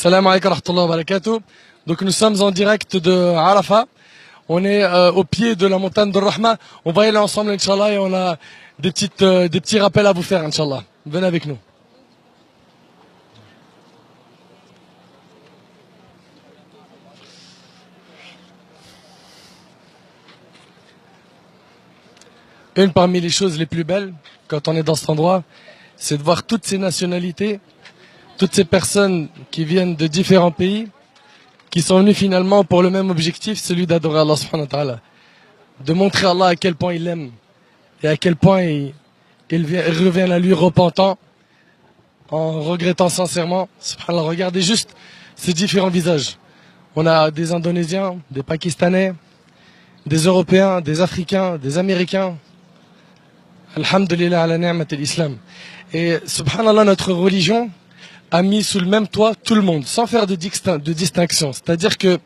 Salam alaikum wa rahmatullahi wa barakatuh. Donc nous sommes en direct de Arafat. On est au pied de la montagne de Rahma. On va y aller ensemble, Inch'Allah, et on a des petits rappels à vous faire, Inch'Allah. Venez avec nous. Une parmi les choses les plus belles, quand on est dans cet endroit, c'est de voir toutes ces nationalités, toutes ces personnes qui viennent de différents pays, qui sont venus finalement pour le même objectif, celui d'adorer Allah subhanahu wa ta'ala. De montrer à Allah à quel point il l'aime et à quel point il revient à lui repentant, en regrettant sincèrement. Subhanallah, regardez juste ces différents visages. On a des Indonésiens, des Pakistanais, des Européens, des Africains, des Américains. Alhamdulillah ala ni'mat al-Islam. Et subhanallah, notre religion a mis sous le même toit tout le monde, sans faire de distinction. C'est-à-dire que,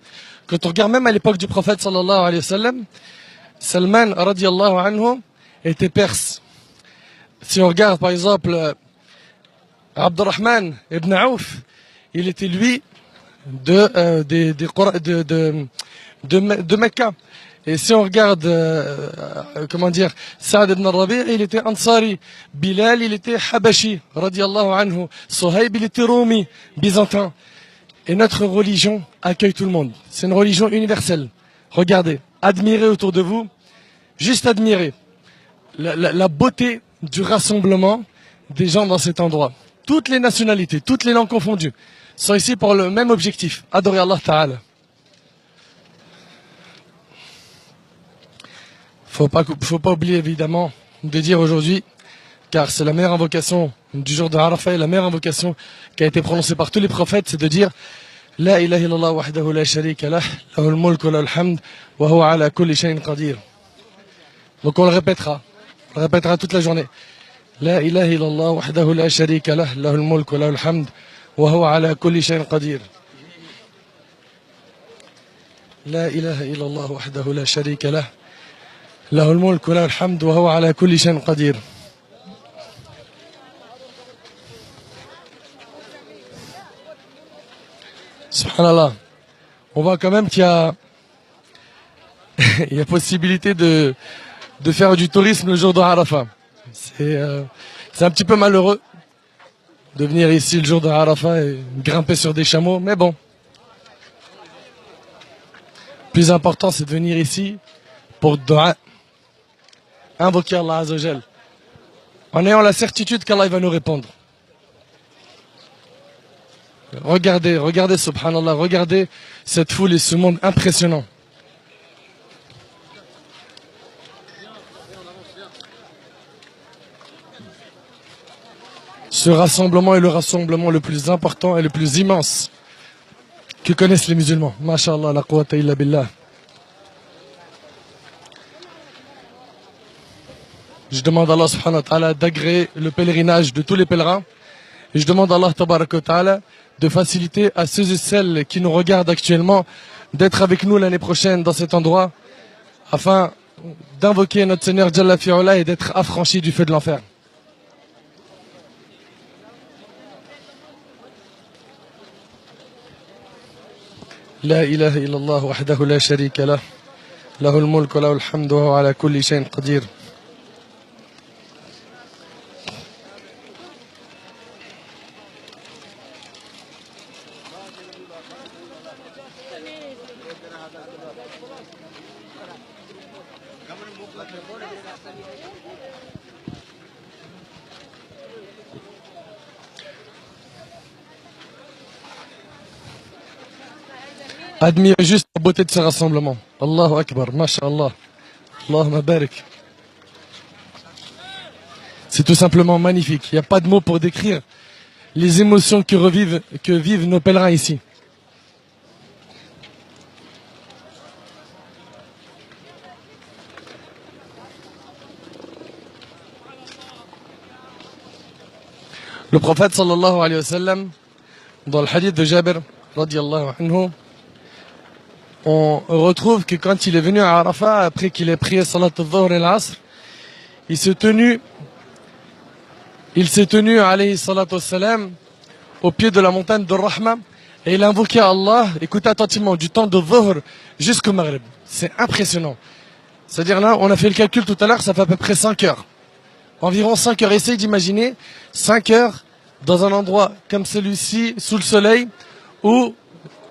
quand on regarde même à l'époque du prophète sallallahu alayhi wa sallam, Salman radiallahu anhu était perse. Si on regarde par exemple Abdurrahman ibn Auf, il était lui de Mecca. Et si on regarde, Saad ibn Rabi', il était Ansari. Bilal, il était Habashi, radiallahu anhu. Sohaib, il était Rumi, byzantin. Et notre religion accueille tout le monde. C'est une religion universelle. Regardez, admirez autour de vous, juste admirez la beauté du rassemblement des gens dans cet endroit. Toutes les nationalités, toutes les langues confondues, sont ici pour le même objectif, adorer Allah Ta'ala. Faut pas oublier évidemment de dire aujourd'hui, car c'est la meilleure invocation du jour de Arafat, et la meilleure invocation qui a été prononcée par tous les prophètes, c'est de dire La ilaha illallah wahdahu la sharika lah, lahul mulk wa lahul hamd, wa huwa ala kulli shay'in qadir. Donc on le répétera toute la journée. La ilaha illallah wahdahu la sharika lah, lahul mulk wa lahul hamd, wa huwa ala kulli shay'in qadir. La ilaha illallah wahdahu la sharika lah, له الملك وله الحمد وهو على كل شيء قدير. Subhanallah. On voit quand même qu'il y a possibilité de faire du tourisme le jour de Arafat. C'est un petit peu malheureux de venir ici le jour de Arafat et grimper sur des chameaux, mais bon. Le plus important, c'est de venir ici pour dua, invoquer Allah Azza wa Jal, en ayant la certitude qu'Allah va nous répondre. Regardez subhanallah, regardez cette foule et ce monde impressionnant. Ce rassemblement est le rassemblement le plus important et le plus immense que connaissent les musulmans. Masha'Allah, la quwwata illa billah. Je demande à Allah subhanahu wa ta'ala d'agréer le pèlerinage de tous les pèlerins. Et je demande à Allah tabaraka wa ta'ala de faciliter à ceux et celles qui nous regardent actuellement d'être avec nous l'année prochaine dans cet endroit afin d'invoquer notre Seigneur Jalla fi'oula et d'être affranchis du feu de l'enfer. La ilaha illallah wahdahu la sharika lah, lahul mulk wa lahul hamd wa huwa ala kulli shay'in qadir. Admirez juste la beauté de ce rassemblement. Allahu Akbar, Masha'Allah. Allahumma barik. C'est tout simplement magnifique. Il n'y a pas de mots pour décrire les émotions que vivent nos pèlerins ici. Le prophète sallallahu alayhi wa sallam, dans le hadith de Jabir radiallahu anhu, on retrouve que quand il est venu à Arafat, après qu'il ait prié Salat al-Dhuhr et l'Asr, il s'est tenu alayhi salatu wassalam au pied de la montagne de Rahma Et il a invoqué Allah, écoutez attentivement, du temps de Dhuhr jusqu'au Maghrib. C'est impressionnant. C'est-à-dire là, on a fait le calcul tout à l'heure, ça fait à peu près 5 heures. Environ 5 heures. Essayez d'imaginer 5 heures dans un endroit comme celui-ci, sous le soleil, où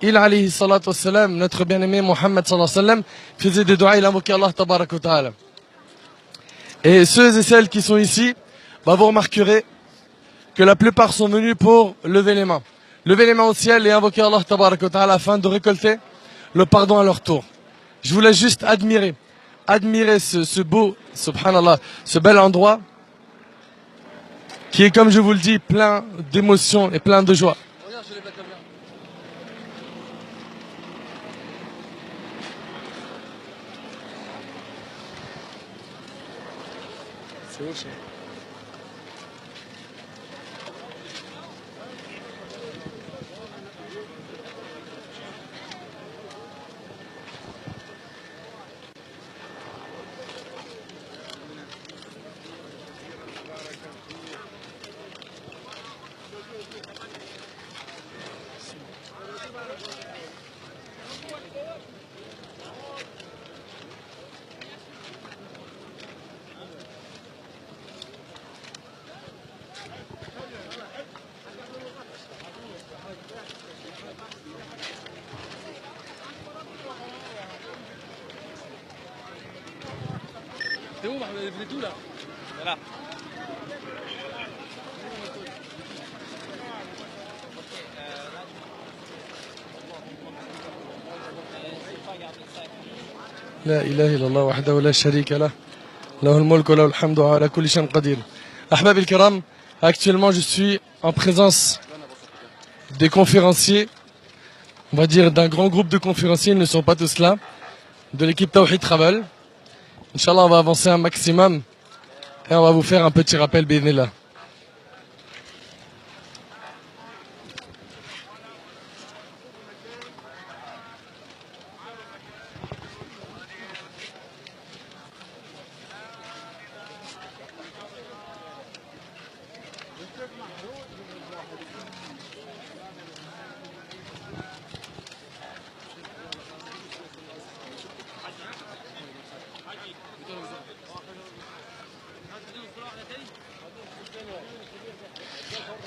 il alayhi salatu wassalam, notre bien-aimé Mohammed sallallahu alayhi wa sallam, faisait des doigts, il invoquait Allah tabarak wa ta'ala. Et ceux et celles qui sont ici, bah, vous remarquerez que la plupart sont venus pour lever les mains. Lever les mains au ciel et invoquer Allah tabarak wa ta'ala afin de récolter le pardon à leur tour. Je vous laisse juste admirer ce beau, subhanallah, ce bel endroit qui est, comme je vous le dis, plein d'émotions et plein de joie. C'est où ça? C'est où, venez tout là? Voilà. لا إله إلا الله وحده لا شريك له له الملك وله الحمد على كل شيء قدير. أحبابي الكرام, actuellement je suis en présence des conférenciers, on va dire d'un grand groupe de conférenciers, ils ne sont pas tous là, de l'équipe Tawhid Travel. Inch'Allah, on va avancer un maximum et on va vous faire un petit rappel, bi'idhnillah.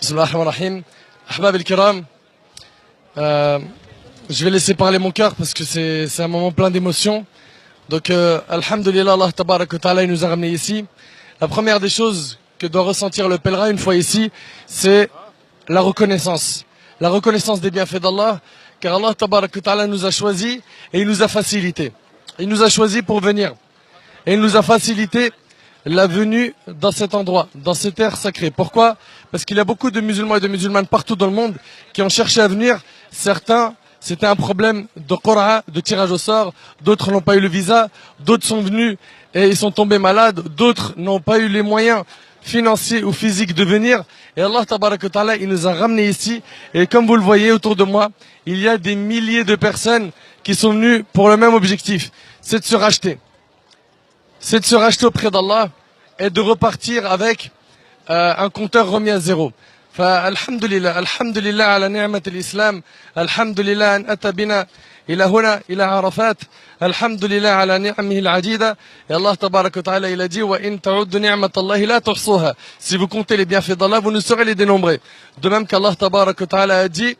Bismillahirrahmanirrahim. Ahbab al-Kiram, je vais laisser parler mon cœur parce que c'est un moment plein d'émotions. Donc, alhamdulillah, Allah tabarak wa ta'ala, il nous a ramenés ici. La première des choses que doit ressentir le pèlerin une fois ici, c'est la reconnaissance. La reconnaissance des bienfaits d'Allah, car Allah tabarak wa ta'ala nous a choisis et il nous a facilité. Il nous a choisis pour venir. Et il nous a facilité la venue dans cet endroit, dans cette terre sacrée. Pourquoi? Parce qu'il y a beaucoup de musulmans et de musulmanes partout dans le monde qui ont cherché à venir. Certains, c'était un problème de qur'a, de tirage au sort. D'autres n'ont pas eu le visa. D'autres sont venus et ils sont tombés malades. D'autres n'ont pas eu les moyens financiers ou physiques de venir. Et Allah tabarak wa ta'ala, il nous a ramenés ici. Et comme vous le voyez autour de moi, il y a des milliers de personnes qui sont venues pour le même objectif. C'est de se racheter. C'est de se racheter auprès d'Allah et de repartir avec un compteur remis à zéro. فالحمد لله الحمد لله على نعمة الإسلام الحمد لله أن أتى بنا إلى هنا إلى عرفات الحمد لله على نعمه العديدة et Allah tabarak wa ta'ala il a dit وإن تعدوا نعمة الله لا تحصوها si vous comptez les bienfaits d'Allah vous ne saurez les dénombrer de même qu'Allah tabarak wa ta'ala a dit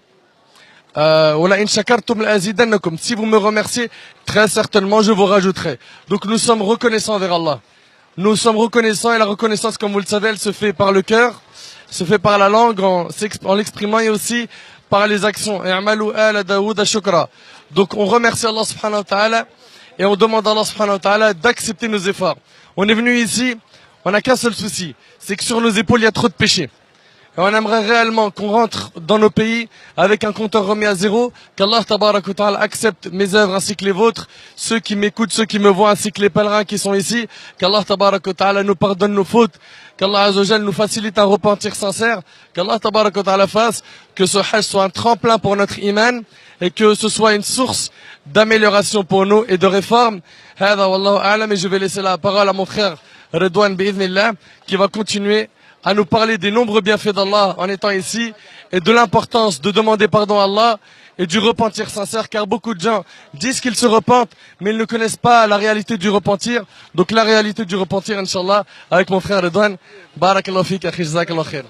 وَلَئِنْ شَكَرْتُمْ لَأَزِيدَنَّكُمْ si vous me remerciez très certainement je vous rajouterai. Donc nous sommes reconnaissants vers Allah. Nous sommes reconnaissants et la reconnaissance, comme vous le savez, elle se fait par le cœur, se fait par la langue, en l'exprimant et aussi par les actions. Donc on remercie Allah subhanahu wa ta'ala et on demande à Allah subhanahu wa ta'ala d'accepter nos efforts. On est venu ici, on n'a qu'un seul souci, c'est que sur nos épaules il y a trop de péchés. Et on aimerait réellement qu'on rentre dans nos pays avec un compteur remis à zéro, qu'Allah tabarak wa ta'ala accepte mes œuvres ainsi que les vôtres, ceux qui m'écoutent, ceux qui me voient ainsi que les pèlerins qui sont ici, qu'Allah tabarak wa ta'ala nous pardonne nos fautes, qu'Allah azawajal nous facilite un repentir sincère, qu'Allah tabarak wa ta'ala fasse que ce hajj soit un tremplin pour notre iman et que ce soit une source d'amélioration pour nous et de réforme. Hada wallahu a'lam, et je vais laisser la parole à mon frère Redouane bi'idhnillah qui va continuer à nous parler des nombreux bienfaits d'Allah en étant ici et de l'importance de demander pardon à Allah et du repentir sincère, car beaucoup de gens disent qu'ils se repentent, mais ils ne connaissent pas la réalité du repentir. Donc la réalité du repentir, Inch'Allah, avec mon frère Redouane. Barakallahu fik, akhi, jazakallahu khair.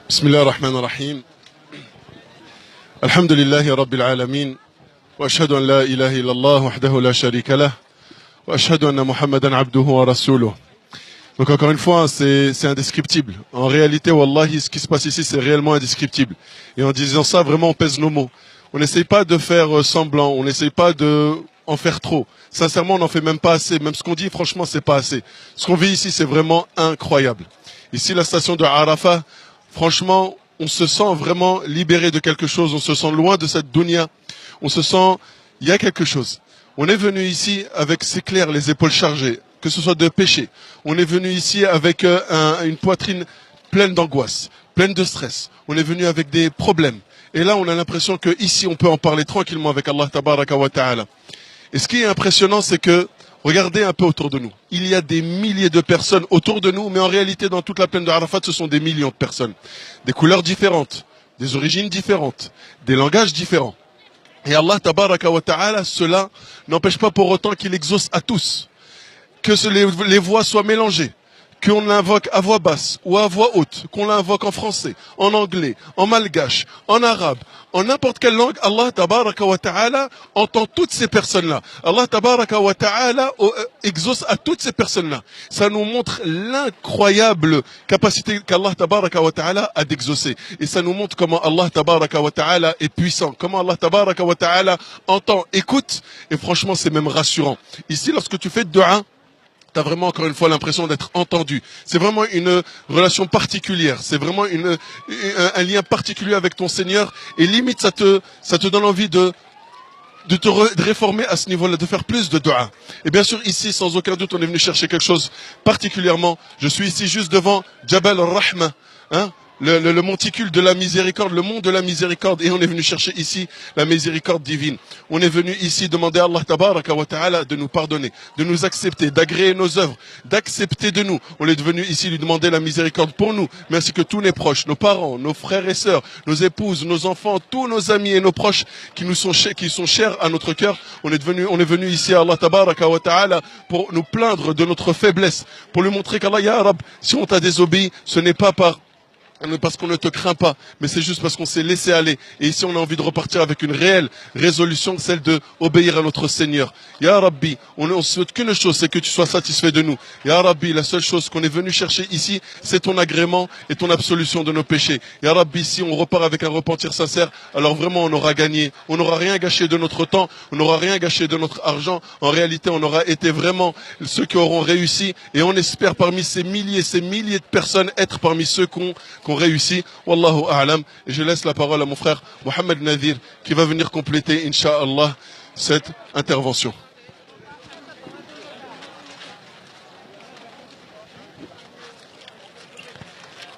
Bismillah ar-Rahman ar-Rahim. Alhamdulillahi Rabbil Alamin. Wa ashhadu an la ilaha illallah wahdahu la sharika lah. Wa ashhadu anna Muhammadan abduhu wa rasuluh. Donc encore une fois, c'est indescriptible. En réalité, wallahi, ce qui se passe ici, c'est réellement indescriptible. Et en disant ça, vraiment, on pèse nos mots. On n'essaye pas de faire semblant, on n'essaye pas de en faire trop. Sincèrement, on n'en fait même pas assez. Même ce qu'on dit, franchement, c'est pas assez. Ce qu'on vit ici, c'est vraiment incroyable. Ici, la station de Arafat, franchement, on se sent vraiment libéré de quelque chose. On se sent loin de cette dunya. On se sent, il y a quelque chose. On est venu ici avec, c'est clair, les épaules chargées, que ce soit de péché. On est venu ici avec une poitrine pleine d'angoisse, pleine de stress. On est venu avec des problèmes. Et là, on a l'impression que ici, on peut en parler tranquillement avec Allah tabaraka wa ta'ala. Et ce qui est impressionnant, c'est que, regardez un peu autour de nous. Il y a des milliers de personnes autour de nous, mais en réalité, dans toute la plaine de Arafat, ce sont des millions de personnes. Des couleurs différentes, des origines différentes, des langages différents. Et Allah tabaraka wa ta'ala, cela n'empêche pas pour autant qu'il exauce à tous. Que les voix soient mélangées, qu'on l'invoque à voix basse ou à voix haute, qu'on l'invoque en français, en anglais, en malgache, en arabe, en n'importe quelle langue, Allah tabaraka wa ta'ala entend toutes ces personnes-là. Allah tabaraka wa ta'ala exauce à toutes ces personnes-là. Ça nous montre l'incroyable capacité qu'Allah tabaraka wa ta'ala a d'exaucer. Et ça nous montre comment Allah tabaraka wa ta'ala est puissant, comment Allah tabaraka wa ta'ala entend, écoute, et franchement c'est même rassurant. Ici, lorsque tu fais de dua, tu as vraiment encore une fois l'impression d'être entendu. C'est vraiment une relation particulière. C'est vraiment un lien particulier avec ton Seigneur. Et limite, ça te donne envie de réformer à ce niveau-là, de faire plus de dua. Et bien sûr, ici, sans aucun doute, on est venu chercher quelque chose particulièrement. Je suis ici juste devant Jabal al-Rahma, hein, le monticule de la miséricorde, le mont de la miséricorde, et on est venu chercher ici la miséricorde divine. On est venu ici demander à Allah tabaraka wa ta'ala de nous pardonner, de nous accepter, d'agréer nos œuvres, d'accepter de nous. On est venu ici lui demander la miséricorde pour nous, mais ainsi que tous nos proches, nos parents, nos frères et sœurs, nos épouses, nos enfants, tous nos amis et nos proches qui sont chers à notre cœur. On est venu ici à Allah tabaraka wa ta'ala pour nous plaindre de notre faiblesse, pour lui montrer qu'Allah, ya Rab, si on t'a désobéi, ce n'est pas parce qu'on ne te craint pas, mais c'est juste parce qu'on s'est laissé aller. Et ici, on a envie de repartir avec une réelle résolution, celle de obéir à notre Seigneur. Ya Rabbi, on souhaite qu'une chose, c'est que tu sois satisfait de nous. Ya Rabbi, la seule chose qu'on est venu chercher ici, c'est ton agrément et ton absolution de nos péchés. Ya Rabbi, si on repart avec un repentir sincère, alors vraiment, on aura gagné. On n'aura rien gâché de notre temps, on n'aura rien gâché de notre argent. En réalité, on aura été vraiment ceux qui auront réussi. Et on espère parmi ces milliers de personnes être parmi ceux qu'on réussi. Wallahu a'lam. Et je laisse la parole à mon frère Mohamed Nadir qui va venir compléter, Inch'Allah, cette intervention.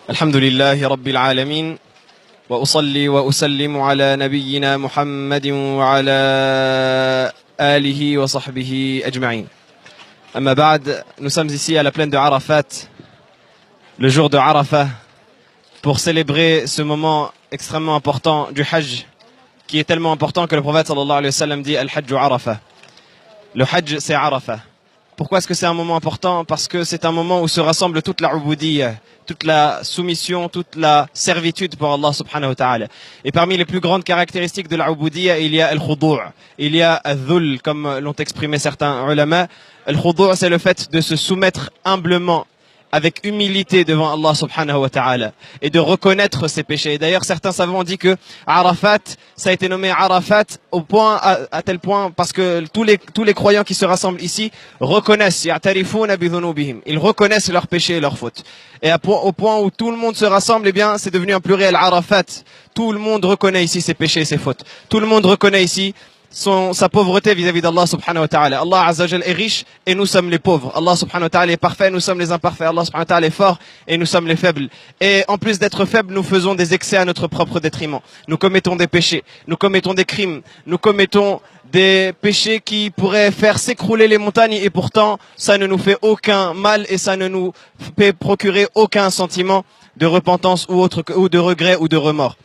Alhamdulillahi Rabbil Alamin. Wa usalli wa usallimu ala nabiyyina Muhammadin wa ala alihi wa sahbihi ajma'in. Amma ba'd, nous sommes ici à la plaine de Arafat, le jour de Arafat, pour célébrer ce moment extrêmement important du Hajj, qui est tellement important que le prophète sallallahu alayhi wa sallam dit Al-Hajj Arafah. Le Hajj, c'est Arafah. Pourquoi est-ce que c'est un moment important? Parce que c'est un moment où se rassemble toute la ubudiyya, toute la soumission, toute la servitude pour Allah subhanahu wa ta'ala. Et parmi les plus grandes caractéristiques de la ubudiyya, il y a al-khudu', il y a al-dhul, comme l'ont exprimé certains ulama. Al-khudu', c'est le fait de se soumettre humblement, avec humilité devant Allah subhanahu wa ta'ala, et de reconnaître ses péchés. Et d'ailleurs, certains savants ont dit que Arafat, ça a été nommé Arafat à tel point, parce que tous les croyants qui se rassemblent ici reconnaissent, ya'tarifuna bi dhunubihim, ils reconnaissent leurs péchés et leurs fautes. Et au point où tout le monde se rassemble, eh bien, c'est devenu un pluriel Arafat. Tout le monde reconnaît ici ses péchés et ses fautes. Tout le monde reconnaît ici sa pauvreté vis-à-vis d'Allah subhanahu wa ta'ala. Allah azza wa jal est riche et nous sommes les pauvres. Allah subhanahu wa ta'ala est parfait, nous sommes les imparfaits. Allah subhanahu wa ta'ala est fort et nous sommes les faibles. Et en plus d'être faibles, nous faisons des excès à notre propre détriment. Nous commettons des péchés, nous commettons des crimes, nous commettons des péchés qui pourraient faire s'écrouler les montagnes, et pourtant ça ne nous fait aucun mal et ça ne nous fait procurer aucun sentiment de repentance ou de regret ou de remords.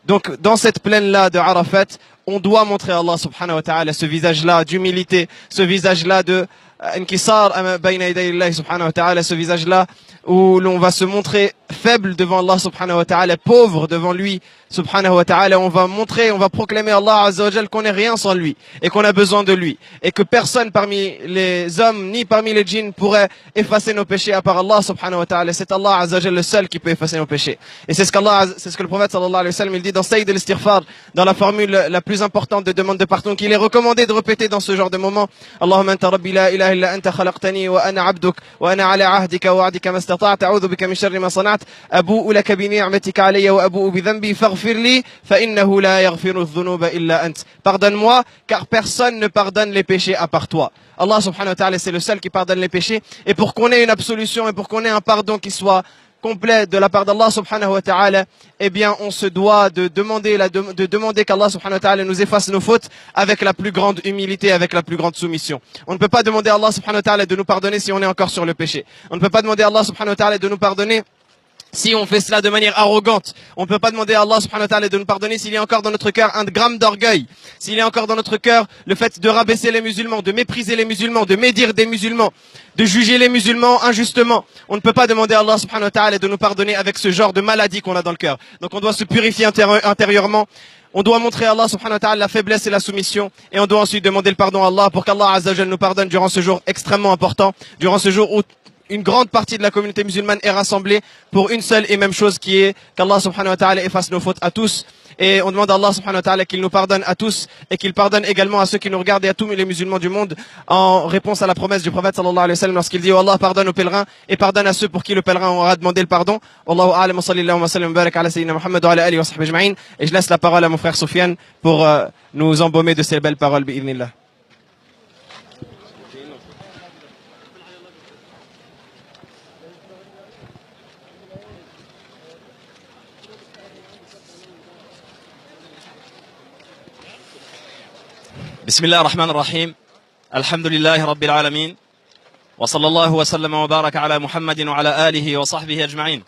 Donc dans cette plaine-là de Arafat, on doit montrer à Allah subhanahu wa ta'ala ce visage-là d'humilité, ce visage-là de Inkisar bayna yaday Allah subhanahu wa ta'ala, ce visage-là où l'on va se montrer faible devant Allah subhanahu wa ta'ala, pauvre devant lui subhanahu wa ta'ala. On va montrer, on va proclamer à Allah azza wa jal qu'on n'est rien sans lui et qu'on a besoin de lui et que personne parmi les hommes ni parmi les djinns pourrait effacer nos péchés à part Allah subhanahu wa ta'ala. C'est Allah azza wa jal le seul qui peut effacer nos péchés. Et c'est ce que le prophète sallallahu alayhi wa sallam il dit dans Sayyid al-Istighfar, dans la formule la plus importante de demande de pardon qu'il est recommandé de répéter dans ce genre de moment. Allahumma anta rabbi la ilaha illa anta khalaqtani wa ana abduk wa ana ala ahdika wa wa'dika ma istata'tu a'udhu bika min sharri ma sana'tu abu'u laka bi ni'matika alayya wa abu'u bi dhanbi faghfir li fa innahu la yaghfiru adh-dhunuba illa ant. Pardonne-moi car personne ne pardonne les péchés à part toi. Allah subhanahu wa ta'ala c'est le seul qui pardonne les péchés et pour qu'on ait une absolution et pour qu'on ait un pardon qui soit complet de la part d'Allah subhanahu wa ta'ala, eh bien on se doit de demander qu'Allah subhanahu wa ta'ala nous efface nos fautes avec la plus grande humilité, avec la plus grande soumission. On ne peut pas demander à Allah subhanahu wa ta'ala de nous pardonner si on est encore sur le péché. On ne peut pas demander à Allah subhanahu wa ta'ala de nous pardonner si on fait cela de manière arrogante. On ne peut pas demander à Allah subhanahu wa ta'ala de nous pardonner s'il y a encore dans notre cœur un gramme d'orgueil, s'il y a encore dans notre cœur le fait de rabaisser les musulmans, de mépriser les musulmans, de médire des musulmans, de juger les musulmans injustement. On ne peut pas demander à Allah subhanahu wa ta'ala de nous pardonner avec ce genre de maladie qu'on a dans le cœur. Donc on doit se purifier intérieurement. On doit montrer à Allah subhanahu wa ta'ala la faiblesse et la soumission. Et on doit ensuite demander le pardon à Allah pour qu'Allah azza wa jalla nous pardonne durant ce jour extrêmement important, durant ce jour où une grande partie de la communauté musulmane est rassemblée pour une seule et même chose qui est qu'Allah subhanahu wa ta'ala efface nos fautes à tous. Et on demande à Allah subhanahu wa ta'ala qu'il nous pardonne à tous et qu'il pardonne également à ceux qui nous regardent et à tous les musulmans du monde en réponse à la promesse du prophète sallallahu alayhi wa sallam lorsqu'il dit oh Allah pardonne aux pèlerins et pardonne à ceux pour qui le pèlerin aura demandé le pardon. Wallahu a'lam wa sallallahu wa sallam barak ala sayyidina Muhammad wa ala alihi wa sahbihi ajma'in. Et je laisse la parole à mon frère Soufiane pour nous embaumer de ces belles paroles bi'idhnillah. بسم الله الرحمن الرحيم الحمد لله رب العالمين وصلى الله وسلم وبارك على محمد وعلى آله وصحبه أجمعين.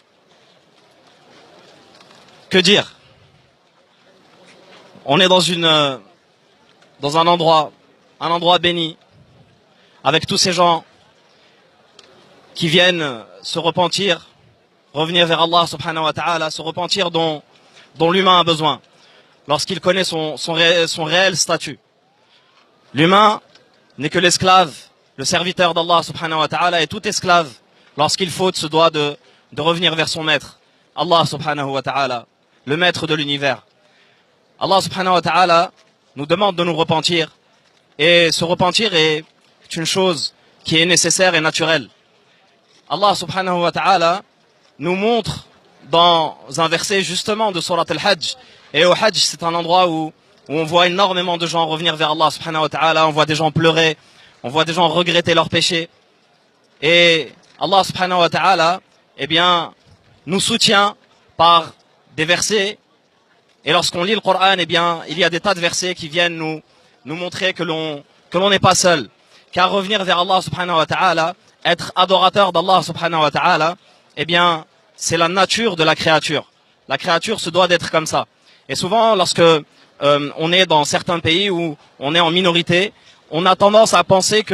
Que dire? On est dans un endroit béni avec tous ces gens qui viennent se repentir, revenir vers Allah subhanahu wa ta'ala, se repentir dont l'humain a besoin lorsqu'il connaît son réel statut. L'humain n'est que l'esclave, le serviteur d'Allah subhanahu wa ta'ala, et tout esclave, lorsqu'il faute, se doit de revenir vers son maître, Allah subhanahu wa ta'ala, le maître de l'univers. Allah subhanahu wa ta'ala nous demande de nous repentir, et se repentir est une chose qui est nécessaire et naturelle. Allah subhanahu wa ta'ala nous montre dans un verset justement de Surat al-Hajj, et au Hajj c'est un endroit où on voit énormément de gens revenir vers Allah subhanahu wa ta'ala, on voit des gens pleurer, on voit des gens regretter leurs péchés. Et Allah subhanahu wa ta'ala, eh bien, nous soutient par des versets. Et lorsqu'on lit le Coran, eh bien, il y a des tas de versets qui viennent nous montrer que l'on n'est pas seul. Car revenir vers Allah subhanahu wa ta'ala, être adorateur d'Allah subhanahu wa ta'ala, eh bien, c'est la nature de la créature. La créature se doit d'être comme ça. Et souvent, lorsque on est dans certains pays où on est en minorité, on a tendance à penser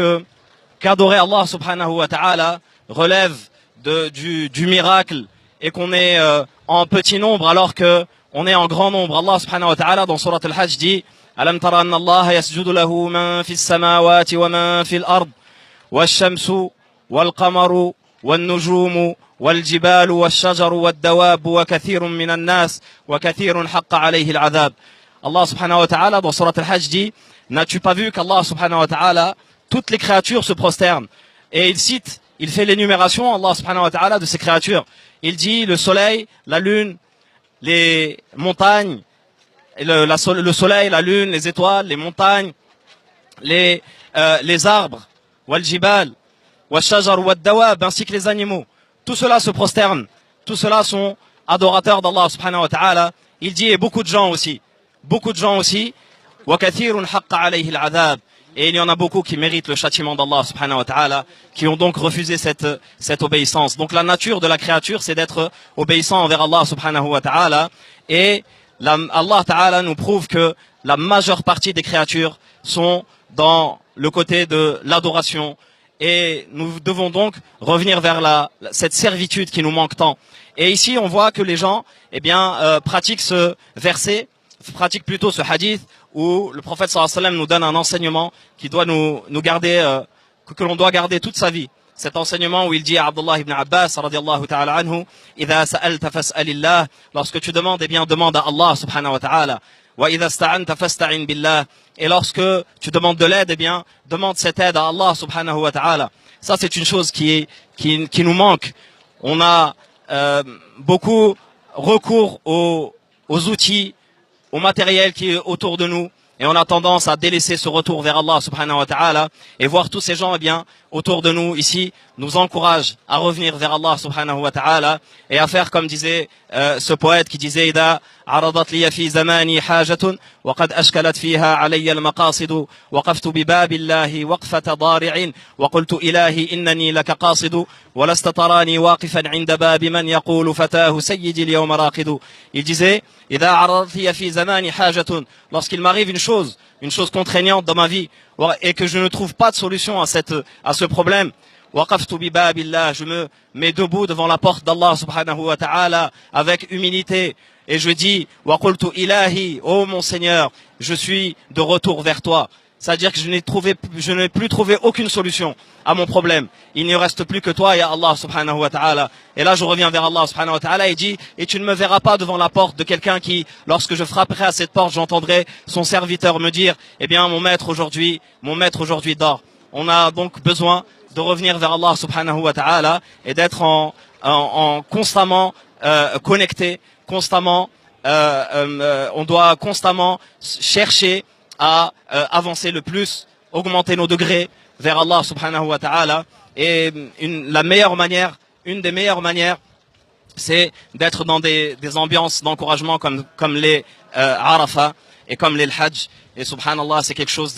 qu'adorer Allah subhanahu wa ta'ala relève du miracle et qu'on est en petit nombre alors que on est en grand nombre. Allah subhanahu wa ta'ala dans Surat al-Hajj dit Alam tara anna Allah yasjudu lahu man fi as-samawati wa man fi al-ard wash-shamsu wal-qamaru wan-nujumu wal-jibalu wash-shajaru wad-dawabu wa kathirun min an-nas wa kathirun haqqa alayhi al-'adhab. Allah subhanahu wa ta'ala dans Surat al-Hajj dit n'as-tu pas vu qu'Allah subhanahu wa ta'ala toutes les créatures se prosternent? Et il fait l'énumération Allah subhanahu wa ta'ala de ces créatures. Il dit le soleil, la lune, les montagnes, le soleil, la lune, les étoiles, les montagnes, les arbres, wal jibal, wal shajar, wal dawab, ainsi que les animaux. Tout cela se prosterne. Tout cela sont adorateurs d'Allah subhanahu wa ta'ala. Il dit et beaucoup de gens aussi. Wa kathirun haqqa alayhi al-'adhab. Et il y en a beaucoup qui méritent le châtiment d'Allah subhanahu wa ta'ala, qui ont donc refusé cette obéissance. Donc la nature de la créature, c'est d'être obéissant envers Allah subhanahu wa ta'ala. Et Allah ta'ala nous prouve que la majeure partie des créatures sont dans le côté de l'adoration. Et nous devons donc revenir vers cette servitude qui nous manque tant. Et ici, on voit que les gens, pratiquent ce verset, pratiquent plutôt ce hadith, où le prophète sallallahu alayhi wa sallam nous donne un enseignement qui doit nous garder, que l'on doit garder toute sa vie. Cet enseignement où il dit à Abdullah ibn Abbas radiyallahu ta'ala anhu, idha sa'alta fas'alillah, lorsque tu demandes, demande à Allah subhanahu wa ta'ala. Wa idha sta'anta fasta'in billah, et lorsque tu demandes de l'aide, demande cette aide à Allah subhanahu wa ta'ala. Ça, c'est une chose qui nous manque. On a beaucoup recours aux outils, au matériel qui est autour de nous, et on a tendance à délaisser ce retour vers Allah subhanahu wa ta'ala, et voir tous ces gens autour de nous ici nous encouragent à revenir vers Allah subhanahu wa ta'ala, et à faire comme disait ce poète qui disait إذا عرضت لي في زماني حاجة وقد أشكلت فيها علي المقاصد وقفت بباب الله وقفة ضارع وقلت إلهي إنني لك قاصد ولست تراني واقفا عند باب من يقول فتاه سيدي اليوم راقد. Il disait إذا عرضت لي في زماني حاجة, lorsqu'il m'arrive une chose contraignante dans ma vie et que je ne trouve pas de solution à ce problème, waqaftu bi babillah, je me mets debout devant la porte d'Allah subhanahu wa ta'ala avec humilité et je dis wa qultu ilahi, oh mon Seigneur, je suis de retour vers toi. C'est-à-dire que je n'ai plus trouvé aucune solution à mon problème. Il ne reste plus que toi, ya Allah subhanahu wa ta'ala. Et là, je reviens vers Allah subhanahu wa ta'ala et dit, et tu ne me verras pas devant la porte de quelqu'un qui, lorsque je frapperai à cette porte, j'entendrai son serviteur me dire, mon maître aujourd'hui dort. On a donc besoin de revenir vers Allah subhanahu wa ta'ala et d'être en constamment connecté, constamment, on doit constamment chercher à avancer le plus, augmenter nos degrés vers Allah subhanahu wa ta'ala. Et une des meilleures manières, c'est d'être dans des ambiances d'encouragement comme les Arafah et comme les Hajj. Et subhanallah, c'est quelque chose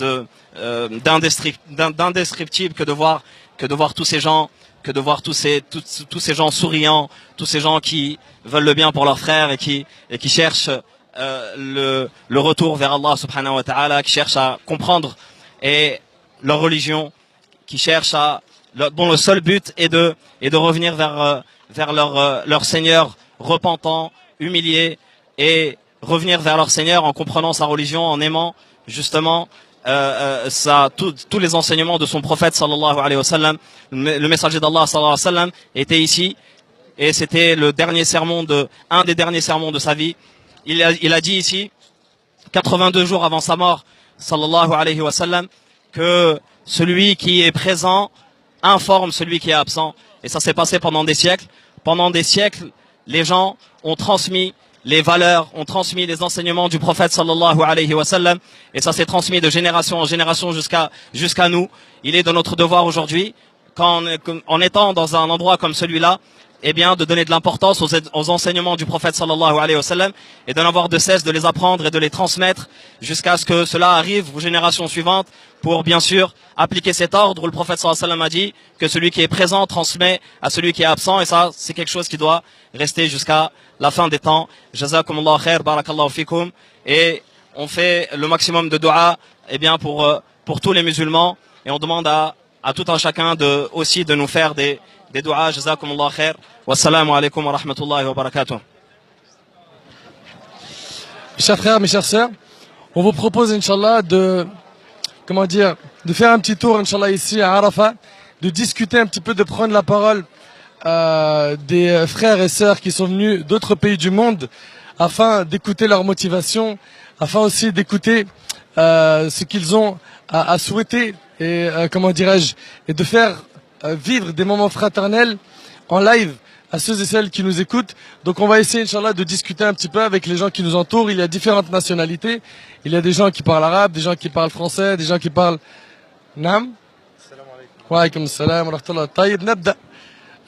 d'indescriptible que de voir tous ces gens, tous ces gens souriants, tous ces gens qui veulent le bien pour leurs frères et qui cherchent le retour vers Allah subhanahu wa ta'ala, qui cherchent à comprendre leur religion, qui cherchent dont le seul but est de revenir vers leur Seigneur repentant, humilié, et revenir vers leur Seigneur en comprenant sa religion, en aimant justement tous les enseignements de son prophète sallallahu alayhi wa sallam. Le messager d'Allah sallallahu alayhi wa sallam était ici et c'était un des derniers sermons de sa vie. Il a dit ici, 82 jours avant sa mort, sallallahu alayhi wa sallam, que celui qui est présent informe celui qui est absent. Et ça s'est passé pendant des siècles. Pendant des siècles, les gens ont transmis les valeurs, ont transmis les enseignements du prophète sallallahu alayhi wa sallam, et ça s'est transmis de génération en génération jusqu'à nous. Il est de notre devoir aujourd'hui, en étant dans un endroit comme celui-là, de donner de l'importance aux enseignements du prophète sallallahu alayhi wa sallam et de n'avoir de cesse de les apprendre et de les transmettre jusqu'à ce que cela arrive aux générations suivantes pour bien sûr appliquer cet ordre où le prophète sallallahu alayhi wa sallam a dit que celui qui est présent transmet à celui qui est absent, et ça c'est quelque chose qui doit rester jusqu'à la fin des temps. Jazakumullah khair, barakallahu fikum. Et on fait le maximum de dua pour tous les musulmans, et on demande à tout un chacun aussi de nous faire des duas. Jazakumullah khair. Wassalamu alaikum wa rahmatullahi wa barakatuh. Mes chers frères, mes chères sœurs, on vous propose, Inch'Allah, de faire un petit tour, Inch'Allah, ici à Arafat, de discuter un petit peu, de prendre la parole des frères et sœurs qui sont venus d'autres pays du monde, afin d'écouter leur motivation, afin aussi d'écouter ce qu'ils ont à souhaiter et et de faire vivre des moments fraternels en live à ceux et celles qui nous écoutent. Donc on va essayer, Inch'Allah, de discuter un petit peu avec les gens qui nous entourent. Il y a différentes nationalités. Il y a des gens qui parlent arabe, des gens qui parlent français, des gens qui parlent... Naam. السلام عليكم. Wa alaykum salam wa rahmatullah. طيب نبدأ.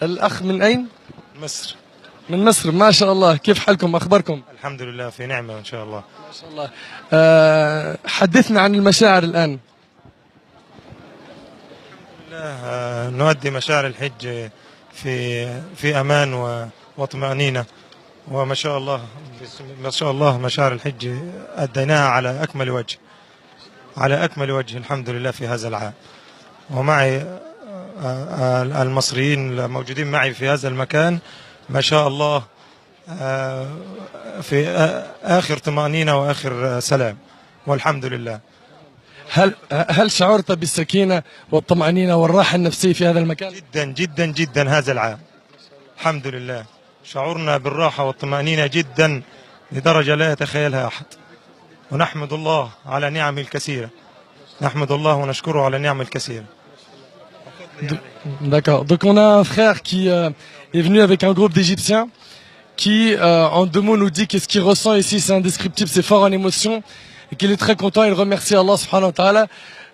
الأخ من أين؟ مصر. من مصر. ما شاء الله. كيف حالكم؟ أخباركم؟ الحمد لله في نعمة إن شاء الله. ما شاء الله. حدثنا عن المشاعر الآن. نؤدي مشاعر الحج في أمان وطمأنينة، وما شاء الله ما شاء الله مشاعر الحج أديناها على أكمل وجه الحمد لله في هذا العام. ومعي المصريين الموجودين معي في هذا المكان ما شاء الله في آخر طمأنينة وآخر سلام والحمد لله. هل شعرت بالسكينة والطمأنينة والراحة النفسية في هذا المكان؟ جدا جدا جدا هذا العام الحمد لله شعورنا بالراحة والطمأنينة جدا لدرجة لا يتخيلها أحد، ونحمد الله على نعمه الكثيرة، نحمد الله ونشكره على نعمه الكثيرة. D'accord. Donc on a un frère qui est venu avec un groupe d'Égyptiens qui, en 2 mots, nous dit qu'est-ce qu'il ressent ici, c'est indescriptible, c'est fort en émotion, et qu'il est très content. Il remercie Allah subhanahu wa ta'ala.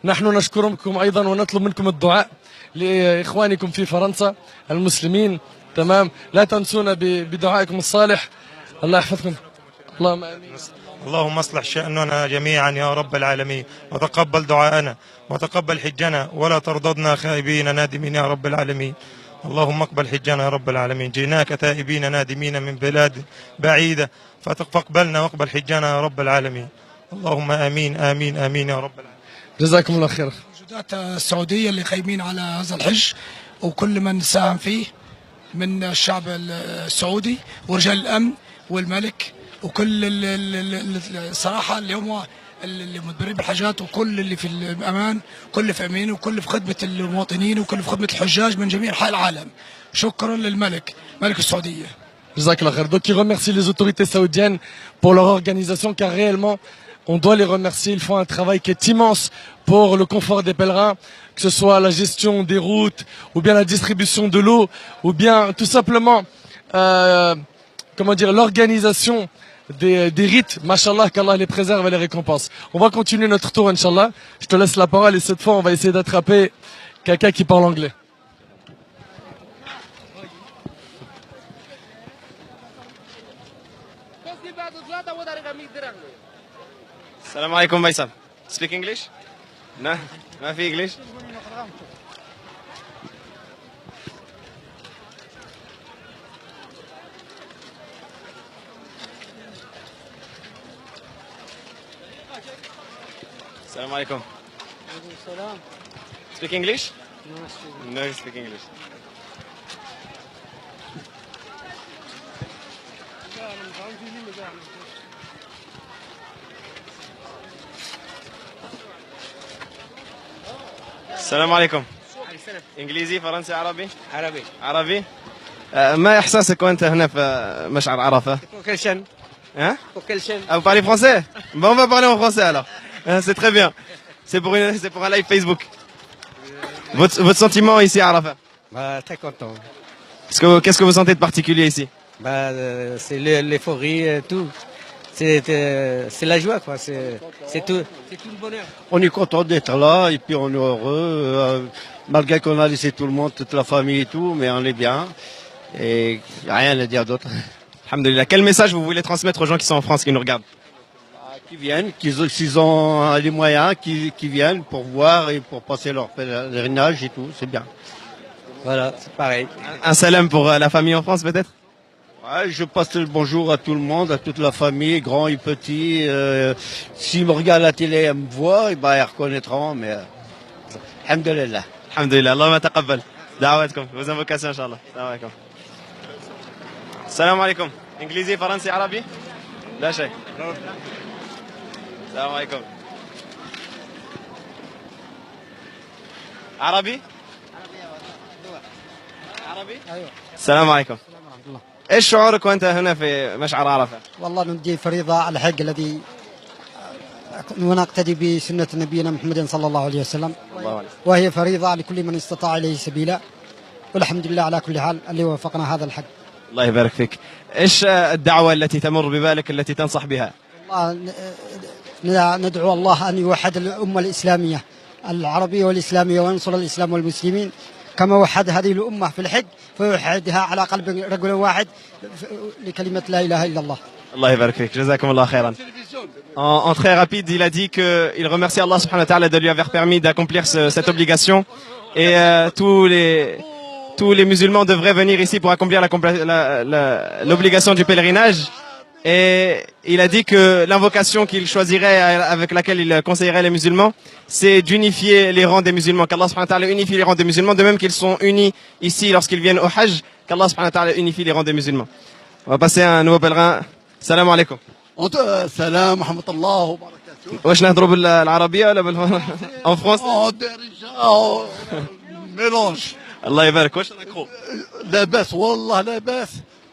نحن نشكركم أيضا ونطلب منكم الدعاء لإخوانكم في فرنسا المسلمين. تمام. لا تنسونا بدعائكم الصالح. الله يحفظكم. اللهم آمين. اللهم اصلح شأننا جميعا يا رب العالمين، وتقبل دعاءنا وتقبل حجنا، ولا ترددنا خائبين نادمين يا رب العالمين. اللهم اقبل حجنا يا رب العالمين، جئناك تائبين نادمين من بلاد بعيدة فاقبلنا واقبل حجنا يا رب العالمين. اللهم آمين آمين آمين يا رب العالمين. جزاكم الله خير. الموجودات السعودية اللي قايمين على هذا الحج وكل من ساهم فيه من الشعب السعودي ورجال الأمن والملك وكل الصراحة اللي هم اللي مدبرين بالحاجات، وكل اللي في الأمان، كل في أمين، وكل في خدمة المواطنين، وكل في خدمة الحجاج من جميع أنحاء العالم. شكرا للملك ملك السعودية. Jazakallah khair. Donc il remercie les autorités saoudiennes pour leur organisation, car réellement on doit les remercier. Ils font un travail qui est immense pour le confort des pèlerins, que ce soit la gestion des routes, ou bien la distribution de l'eau, ou bien tout simplement l'organisation des rites. Mashallah, qu'Allah les préserve et les récompense. On va continuer notre tour, Inch'Allah. Je te laisse la parole et cette fois on va essayer d'attraper quelqu'un qui parle anglais. السلام عليكم ميسم. Speak English? No? ما في English? السلام عليكم. Speak English? No, speak English. السلام عليكم. انجليزي فرنسي عربي؟ عربي. ما احساسك وانت هنا في مشعر عرفه؟ Hein? Ah, vous parlez français? Bon, on va parler en français alors. C'est très bien. C'est pour un live Facebook. Votre sentiment ici à Arafat? Très content. Qu'est-ce que vous sentez de particulier ici? C'est l'euphorie et tout. C'est la joie, quoi. C'est tout le bonheur. On est content d'être là et puis on est heureux. Malgré qu'on a laissé tout le monde, toute la famille et tout, mais on est bien. Et rien à dire d'autre. Alhamdulillah. Quel message vous voulez transmettre aux gens qui sont en France, qui nous regardent? Qui viennent, s'ils ont les moyens, qui viennent pour voir et pour passer leur pèlerinage et tout, c'est bien. Voilà, c'est pareil. Un salam pour la famille en France peut-être? Ouais, je passe le bonjour à tout le monde, à toute la famille, grands et petits. S'ils me regardent à la télé, ils me voient, et ils reconnaîtront, mais alhamdulillah. Alhamdulillah, Allahumma taqabbal. Da'awatkum, vos invocations, Inch'Allah. Salam alaikum. Salam alaikum. Anglais, français, arabe? لا شيء. السلام عليكم. عربي؟ عربي؟ ايوه. السلام عليكم. السلام ورحمه الله. ايش شعورك وانت هنا في مشعر عرفه؟ والله ندي فريضه الحج الذي ونقتدي بسنه نبينا محمد صلى الله عليه وسلم. الله عليك. وهي فريضه لكل من استطاع اليه سبيلا. والحمد لله على كل حال اللي وفقنا هذا الحج. الله يبارك فيك. ايش الدعوه التي تمر ببالك التي تنصح بها؟ والله ندعو الله ان يوحد الامه الاسلاميه العربيه والاسلاميه وينصر الاسلام والمسلمين كما وحد هذه الامه في الحج فيوحدها على قلب رجل واحد لكلمه لا اله الا الله. Allah yabarak fik, jazakumullah khairan. En très rapide, il a dit qu'il remercie Allah subhanahu wa ta'ala de lui avoir permis d'accomplir cette obligation Et tous les musulmans devraient venir ici pour accomplir l'obligation du pèlerinage. Et il a dit que l'invocation qu'il choisirait, avec laquelle il conseillerait les musulmans, c'est d'unifier les rangs des musulmans. Qu'Allah subhanahu wa ta'ala unifie les rangs des musulmans, de même qu'ils sont unis ici lorsqu'ils viennent au Hajj, qu'Allah subhanahu wa ta'ala unifie les rangs des musulmans. On va passer à un nouveau pèlerin. Salam alaikum. Salam wa rahmatullah wa barakatuh. واش نهضروا بالعربية ولا en France؟ Mélange. الله يبارك. واش نقرو؟ لاباس والله لاباس.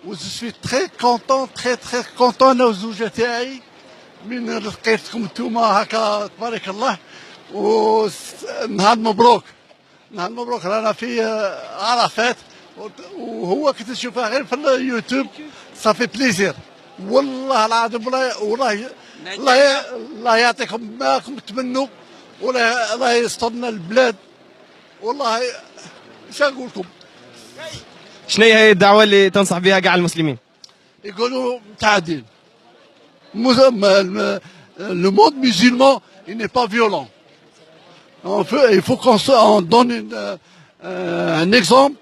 و je suis très content très content انا والزوجة تاعي من لقيتكم نتوما هكا تبارك الله. و نهار مبروك رانا في عرفات وهو كنت نشوفها غير في اليوتيوب صافي بليزير والله العظيم الله يعطيكم ما راكم تمنوا الله يسترنا البلاد والله اش نقول لكم. شنو هي الدعوة اللي تنصح بها كاع المسلمين؟ يقولوا متعادلين. Le monde musulman il n'est pas violent. Il faut qu'on donne un exemple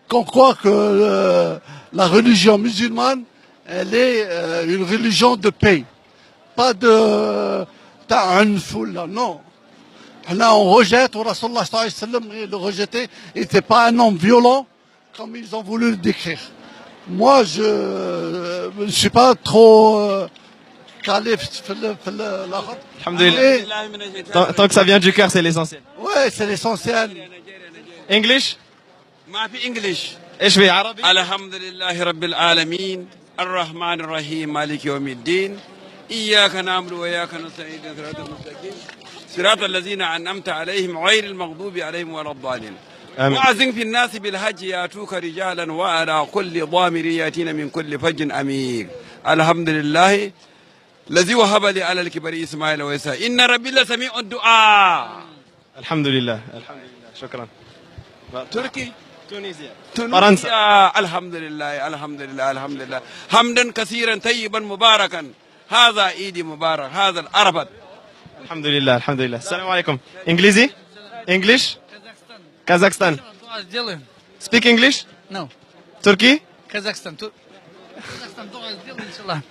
qu'on croit que la religion musulmane elle est une religion de paix, pas de ta'anf là, non. Là on rejette, Rasulullah sallallahu alayhi wa sallam le rejetait, il n'était pas un homme violent comme ils ont voulu le décrire. Moi je ne suis pas trop calé la route. Alhamdulillah. Tant que ça vient du cœur, c'est l'essentiel. Ouais, c'est l'essentiel. English? ما في انجلش. ايش في عربي؟ الحمد لله رب العالمين الرحمن الرحيم مالك يوم الدين اياك نعبد واياك نستعين صراط المستقيم صراط الذين انعمت عليهم غير المغضوب عليهم ولا الضالين. وأذن في الناس بالحج ياتوك رجالا وعلى كل ضامر ياتين من كل فج عميق. الحمد لله الذي وهب لي على الكبر اسماعيل وإسحاق ان ربي لسميع الدعاء. الحمد لله شكرا. تركي تونسيا فرنسا. الحمد لله حمدا كثيرا طيبا مباركا. هذا عيد مبارك هذا العرفة. الحمد لله السلام عليكم. انجليزي؟ انجلش؟ Kazakhstan. Speak English? No. Turkey? Kazakhstan.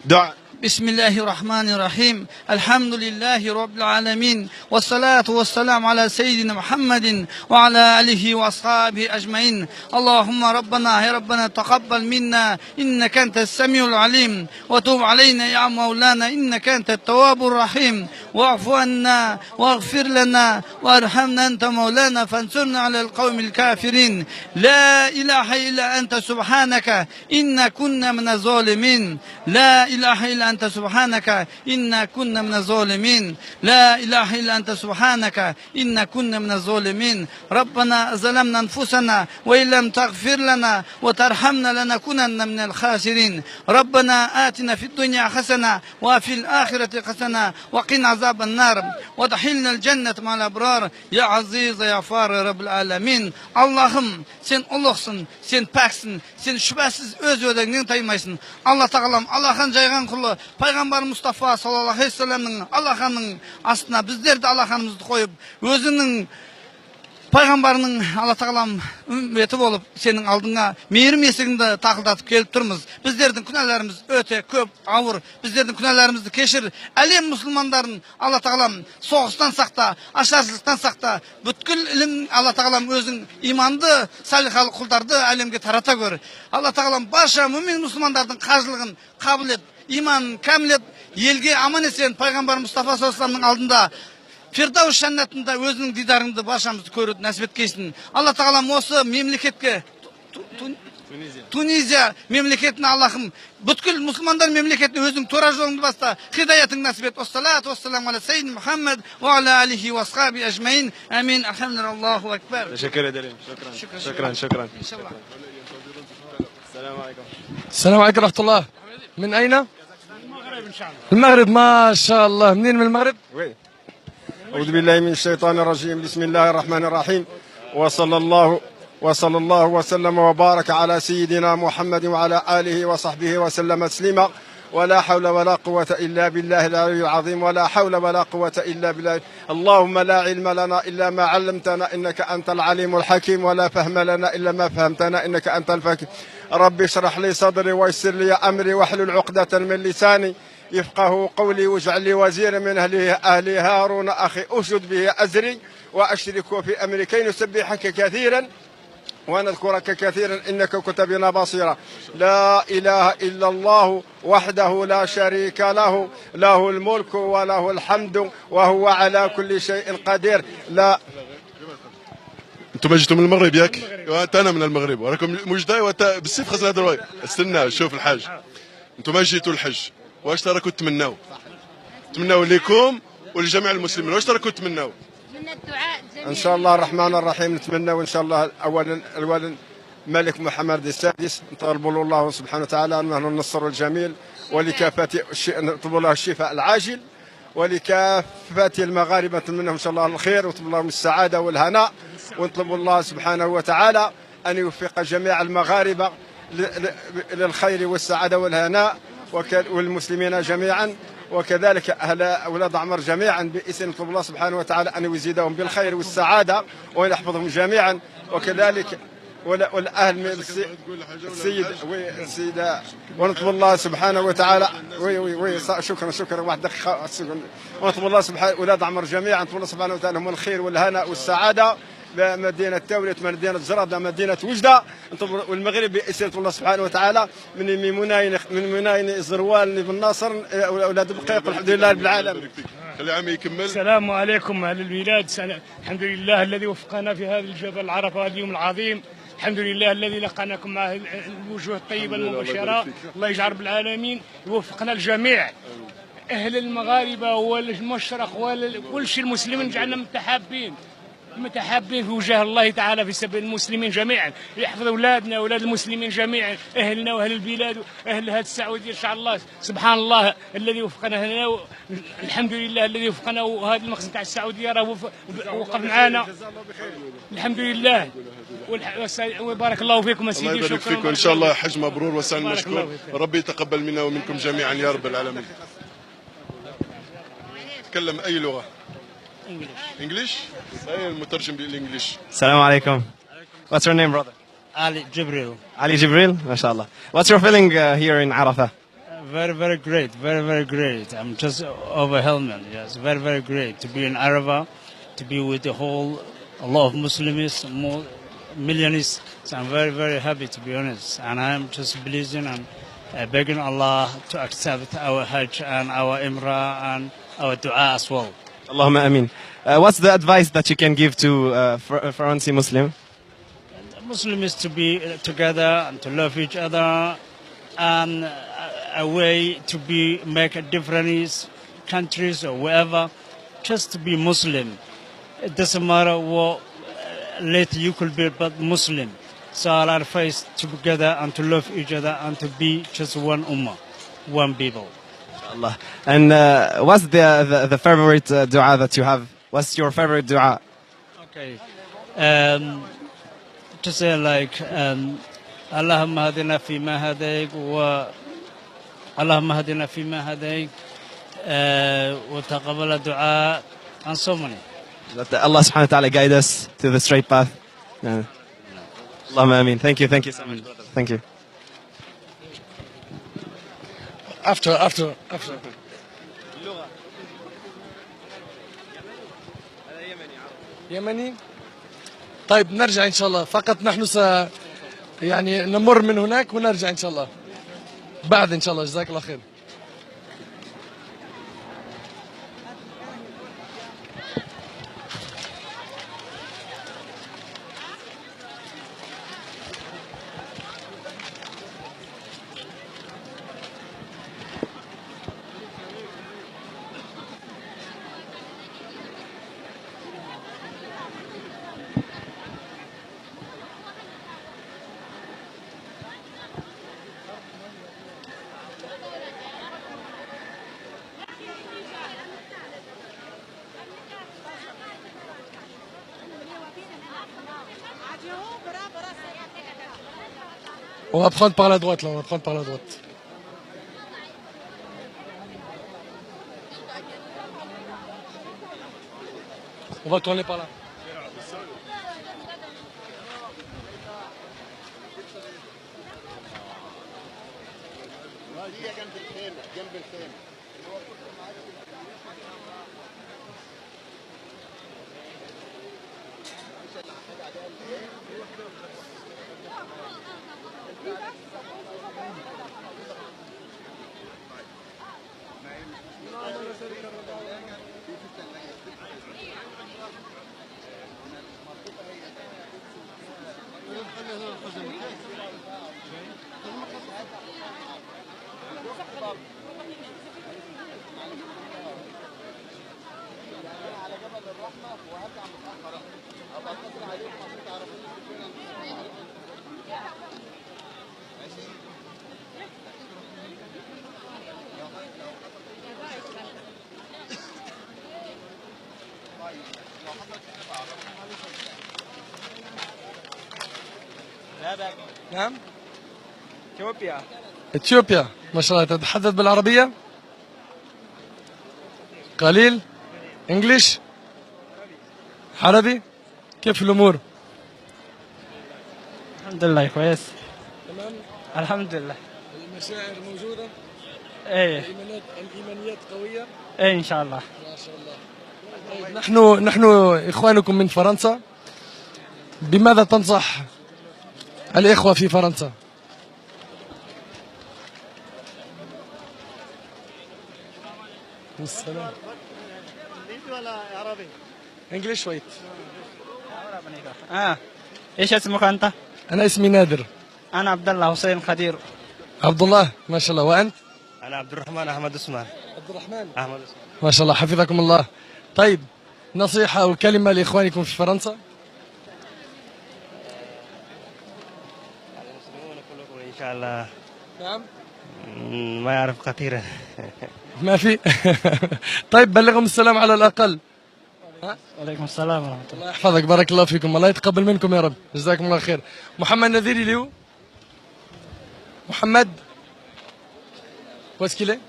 دعاء. بسم الله الرحمن الرحيم الحمد لله رب العالمين والصلاة والسلام على سيدنا محمد وعلى آله وأصحابه أجمعين. اللهم ربنا يا ربنا تقبل منا إنك أنت السميع العليم وتوب علينا يا مولانا إنك أنت التواب الرحيم واعف عنا واغفر لنا وارحمنا أنت مولانا فانصرنا على القوم الكافرين. لا إله إلا أنت سبحانك إنا كنا من الظالمين. لا إله إلا أنت سبحانك إنا كنا من الظالمين. لا إله إلا أنت سبحانك إنا كنا من الظالمين. ربنا ظلمنا أنفسنا وإن لم تغفر لنا وترحمنا لنكونن من الخاسرين. ربنا آتنا في الدنيا حسنة وفي الآخرة حسنة وقنا عذاب النار وادخلنا الجنة مع الأبرار يا عزيز يا غفار يا رب العالمين. Allah'ım sen uluqsun, sen paksın, sen şüphesiz öz ödegini taymayısın. Allah Tağalam Allah'ın jaygan kulu Peygamber Mustafa sallallahu aleyhi ve sellem'nin Allah'ın astına bizler de Allah'ımızı koyup özünün Peygamberinin Allah Tağalam ümmeti olup senin aldığına meyrim eseginde takıldatıp gelip durmuz. Bizlerden günahlarımız öte köp ağır. Bizlerden günahlarımızı keşir. Alem Müslümanların Allah Tağalam soğuktan sakta, açlarsızlıktan sakta. Bütkül ilim Allah Tağalam özün imandı, salihalı kuldardı alemge tarata gör. Allah Tağalam başa mümin Müslümanların karşılığın kabul et, iman kamil et, yelge aman esen Peygamber Mustafa sallallahu aleyhi ve sellem'nin aldığında Firdavs jannatında özünün didarını başımızı görüp nasip etkesin. Allah Tağalam осы memleketke Tunizya memleketine Allah'ım bütkül Müslümanlar memleketine özün tora jolunu basta hidayetini nasip et. Wassalatu wassalamu ala seyyidina Muhammed ve ala alihi ve ashabi ecmaîn. Amin. Elhamdülillah ekber. Teşekkür ederim. Şükran. İnşallah. السلام عليكم. السلام عليكم ورحمة الله. من أين؟ المغرب ما شاء الله. منين من المغرب؟ أعوذ بالله من الشيطان الرجيم بسم الله الرحمن الرحيم وصلى الله وسلم وبارك على سيدنا محمد وعلى آله وصحبه وسلم تسليما ولا حول ولا قوة إلا بالله العلي العظيم ولا حول ولا قوة إلا بالله. اللهم لا علم لنا إلا ما علمتنا إنك أنت العليم الحكيم ولا فهم لنا إلا ما فهمتنا إنك أنت الفكيم. ربي اشرح لي صدري ويسر لي أمري واحلل عقدة من لساني يفقه قولي واجعل لي وزيرا من أهلي هارون أخي أشد به أزري وأشركه في أمري كي نسبحك كثيرا ونذكرك كثيرا إنك كنت بنا بصيرا. لا إله إلا الله وحده لا شريك له، له الملك وله الحمد وهو على كل شيء قدير. لا انتم جيتوا من المغرب ياك؟ وانت انا من المغرب وراكم مجداي بالسيف خاصنا نهضروا. استنى شوف الحاج، انتم جيتوا الحج، واش تراكم تمناو؟ تمناو لكم ولجميع المسلمين، واش تراكم تمناو؟ من الدعاء جميل. ان شاء الله الرحمن الرحيم نتمنى وان شاء الله اولا الملك محمد السادس نطلبوا له الله سبحانه وتعالى انه النصر الجميل ولكافه نطلبوا له الشفاء العاجل ولكافه المغاربه نتمنى ان شاء الله الخير ونطلب لهم السعاده والهناء ونطلب الله سبحانه وتعالى ان يوفق جميع المغاربه للخير والسعاده والهناء والمسلمين جميعا وكذلك أهل أولاد عمر جميعا باسم نطلب الله سبحانه وتعالى أن يزيدهم بالخير والسعادة وأن يحفظهم جميعا وكذلك والأهل من السيدة ونطلب الله سبحانه وتعالى شكرا واحد دقيقة ونطلب الله سبحانه أولاد عمر جميعا نطلب الله سبحانه وتعالى هم الخير والهناء والسعادة مدينة تاولت مدينة جردة مدينة وجدة والمغرب باسم الله سبحانه وتعالى من مناين زروال بن ناصر اولاد بقيق والحمد لله رب العالمين. خلي عمي يكمل. السلام عليكم اهل البلاد، الحمد لله الذي وفقنا في هذا الجبل عرفه هذا اليوم العظيم، الحمد لله الذي لقناكم مع الوجوه الطيبه المبشره، الله يجعل رب العالمين يوفقنا الجميع اهل المغاربه والمشرق وكل شيء المسلمين جعلنا متحابين في وجه الله تعالى في سبيل المسلمين جميعا، يحفظ اولادنا واولاد المسلمين جميعا، اهلنا واهل البلاد واهل هذه السعوديه ان شاء الله. سبحان الله الذي وفقنا هنا، الحمد لله الذي وفقنا، وهذا المخزن تاع السعوديه راه وقف معنا الحمد لله. وبارك الله فيكم سيدي. الله يبارك فيكم ان شاء الله، حج مبرور وسعي مشكور، ربي يتقبل منا ومنكم جميعا يا رب العالمين. تكلم اي لغه؟ English? المترجم بالانجليش. السلام عليكم. What's your name, brother? Ali Jibril. Ali Jibril, mashallah. What's your feeling here in Arafah? Very, very great. Very, very great. I'm just overwhelmed. Yes, very, very great to be in Arafah, to be with the whole, a lot of Muslims, more millions. So I'm very, very happy to be honest. And I'm just pleasing and begging Allah to accept our Hajj and our Umrah and our Dua as well. Allahumma ameen. What's the advice that you can give to Faransi Muslim? Muslims to be together and to love each other, and a way to make a difference, countries or wherever, just to be Muslim. It doesn't matter what later you could be, but Muslim. So I'll advise together and to love each other and to be just one ummah, one people. Allah. And what's the favorite dua that you have? What's your favorite dua? Okay. To say like Allahumma hadina fima hadayk wa Allahumma hadina fima hadayk wa taqabbal dua and so many. That Allah subhanahu wa ta'ala guide us to the straight path. Allahumma ameen. Thank you so much, brother. Thank you. After. يمني. طيب نرجع ان شاء الله، فقط نحن يعني نمر من هناك ونرجع ان شاء الله بعد ان شاء الله. جزاك الله خير. On va prendre par la droite là, on va prendre par la droite. On va tourner par là. نعم اثيوبيا. اثيوبيا ما شاء الله. تتحدث بالعربية قليل؟ انجليش؟ عربي؟ كيف الامور؟ الحمد لله كويس. تمام. الحمد لله. المشاعر موجودة؟ ايه. الايمانيات قوية؟ ايه ان شاء الله. ما شاء الله. نحن اخوانكم من فرنسا. بماذا تنصح الإخوة في فرنسا؟ السلام. ولا عربي؟ انجلش ويت. ايش اسمك انت؟ أنا اسمي نادر. انا عبد الله حسين خدير. عبد الله ما شاء الله. وأنت؟ أنا عبد الرحمن أحمد عثمان. عبد الرحمن أحمد عثمان. ما شاء الله حفظكم الله. طيب نصيحة أو كلمة لإخوانكم في فرنسا؟ إن شاء الله. نعم. ما يعرف كثيرا. ما في. طيب بلغهم السلام على الأقل. وعليكم السلام ورحمة الله. الله يحفظك بارك الله فيكم. الله يتقبل منكم يا رب. جزاكم الله خير. محمد نذيري اللي هو محمد واسكيلي.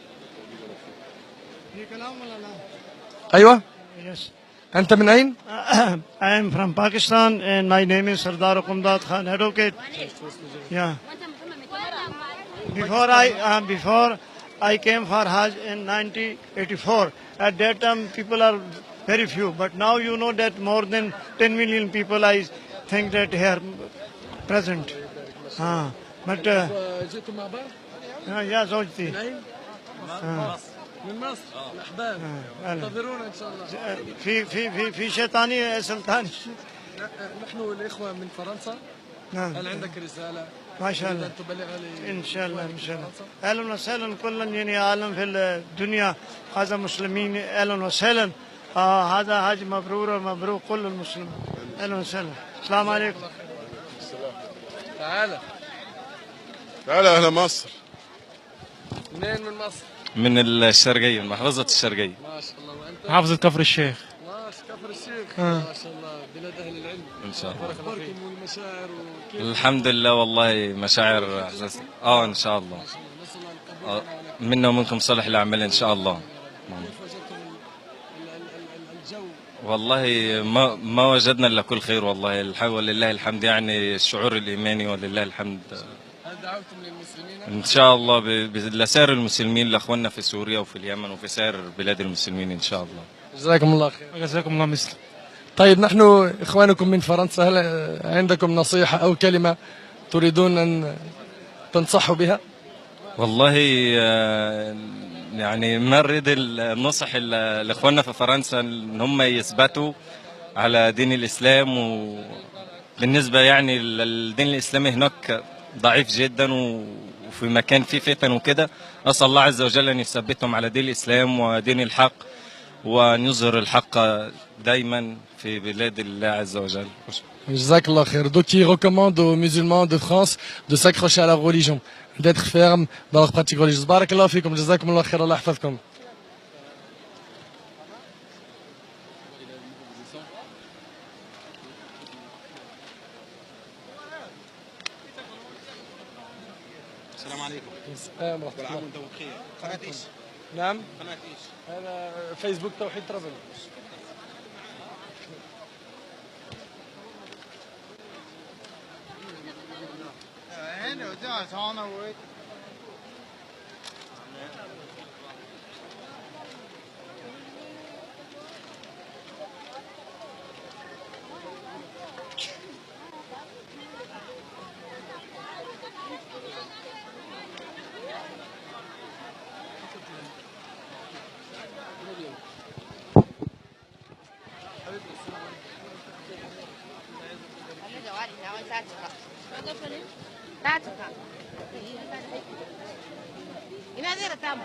أيوة. Yes. أنت من أين؟ I am from Pakistan and my name is Sardar Hukumdat Khan, advocate. Yeah. Before I came for Hajj in 1984. At that time people are very few, but now you know that more than 10 million people I think that here present. But جئتم مع بعض؟ يا زوجتي. من أين؟ من مصر. الأحباب انتظرونا إن شاء الله. في شيطاني سلطان. نحن الإخوة من فرنسا. نعم. هل عندك رسالة؟ ما شاء الله. تبلغها إن شاء الله إن شاء الله. أهلا وسهلا كل يعني عالم في الدنيا هذا مسلمين أهلا وسهلا. هذا حج مبرور مبروك كل المسلمين. أهلا وسهلا. السلام عليكم. تعال. تعال أهل مصر. منين من مصر؟ من الشرقية، من محافظة الشرقية. ما شاء الله. وأنت؟ محافظة كفر الشيخ. كفر الشيخ. ما شاء الله. بلاد أهل العلم. إن شاء الله. أخباركم والمشاعر وكيف؟ الحمد لله والله مشاعر إن شاء الله. منا ومنكم صالح الأعمال إن شاء الله. والله ما وجدنا إلا كل خير والله. ولله الحمد يعني الشعور الإيماني ولله الحمد. هل دعوتم للمسلمين؟ إن شاء الله لسائر المسلمين لأخواننا في سوريا وفي اليمن وفي سائر بلاد المسلمين إن شاء الله. جزاكم الله خير. جزاكم الله مثل. طيب نحن إخوانكم من فرنسا، هل عندكم نصيحة أو كلمة تريدون أن تنصحوا بها؟ والله يعني ما نريد النصح لإخواننا في فرنسا إن هم يثبتوا على دين الإسلام. وبالنسبة يعني الدين الإسلامي هناك ضعيف جدا وفي مكان فيه فتن وكده. أسأل الله عز وجل أن يثبتهم على دين الإسلام ودين الحق وأن يظهر الحق دايما في بلاد الله عز وجل. جزاك الله خير. Donc il recommande aux musulmans de France de s'accrocher à la religion, d'être ferme dans leur pratique religieuse. بارك الله فيكم. جزاكم الله خير. الله يحفظكم. السلام عليكم. السلام ورحمة الله. كل عام وانتم بخير. قناة ايش؟ نعم أنا فيسبوك توحيد ترافل. Ina zai rata mu.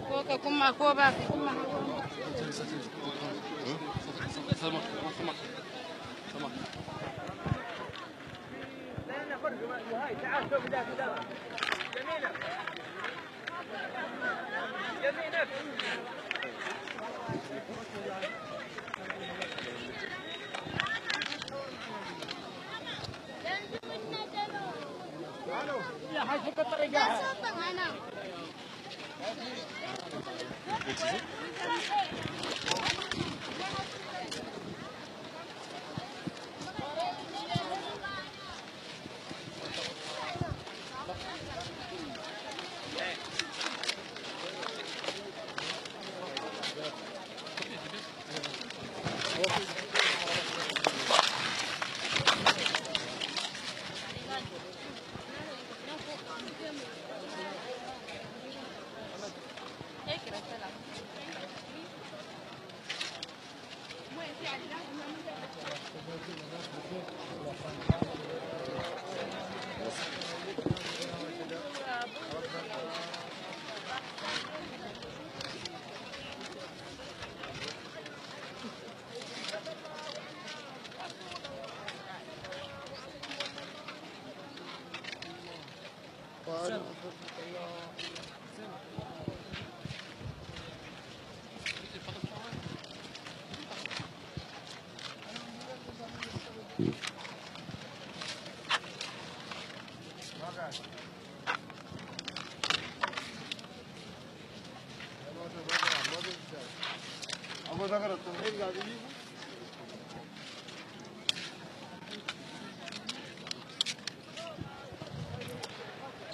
Ko ka kuma ko ba kuma.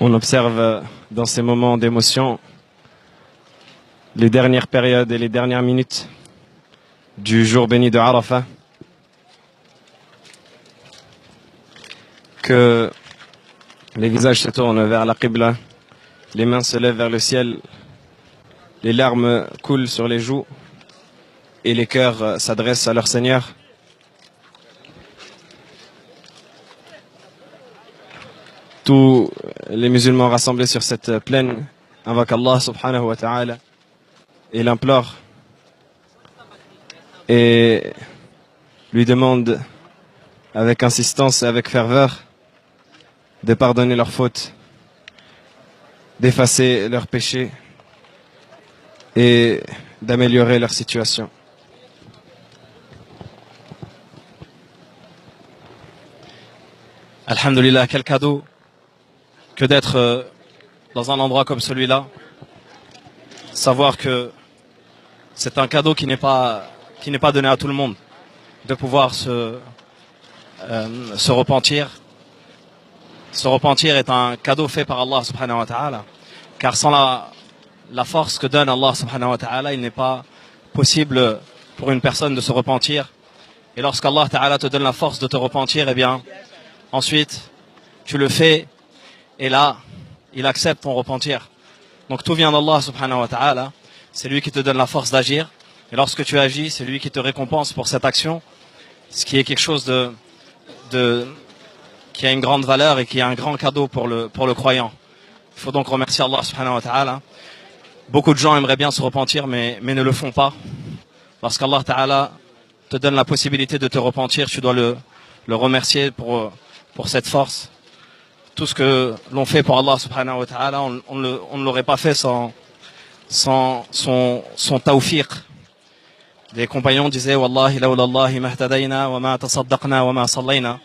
On observe dans ces moments d'émotion les dernières périodes et les dernières minutes du jour béni de Arafat, que les visages se tournent vers la Qibla, les mains se lèvent vers le ciel, les larmes coulent sur les joues et les cœurs s'adressent à leur Seigneur. Tous les musulmans rassemblés sur cette plaine invoquent Allah subhanahu wa ta'ala et l'implorent et lui demandent avec insistance et avec ferveur de pardonner leurs fautes, d'effacer leurs péchés et d'améliorer leur situation. Alhamdulillah, quel cadeau que d'être dans un endroit comme celui-là, savoir que c'est un cadeau qui n'est pas donné à tout le monde, de pouvoir se repentir. Se repentir est un cadeau fait par Allah subhanahu wa ta'ala, car sans la force que donne Allah subhanahu wa ta'ala, il n'est pas possible pour une personne de se repentir. Et lorsqu'Allah ta'ala te donne la force de te repentir, eh bien, ensuite, tu le fais, et là, il accepte ton repentir. Donc tout vient d'Allah subhanahu wa ta'ala, c'est lui qui te donne la force d'agir, et lorsque tu agis, c'est lui qui te récompense pour cette action, ce qui est quelque chose qui a une grande valeur et qui est un grand cadeau pour le croyant. Il faut donc remercier Allah subhanahu wa ta'ala. Beaucoup de gens aimeraient bien se repentir, mais ne le font pas. Lorsqu'Allah ta'ala te donne la possibilité de te repentir, tu dois le remercier pour cette force. Tout ce que l'on fait pour Allah subhanahu wa ta'ala, on ne l'aurait pas fait sans son tawfiq. Les compagnons disaient Wallahi lawlallahi mahtadayna wa ma tasaddaqna wa ma sallayna.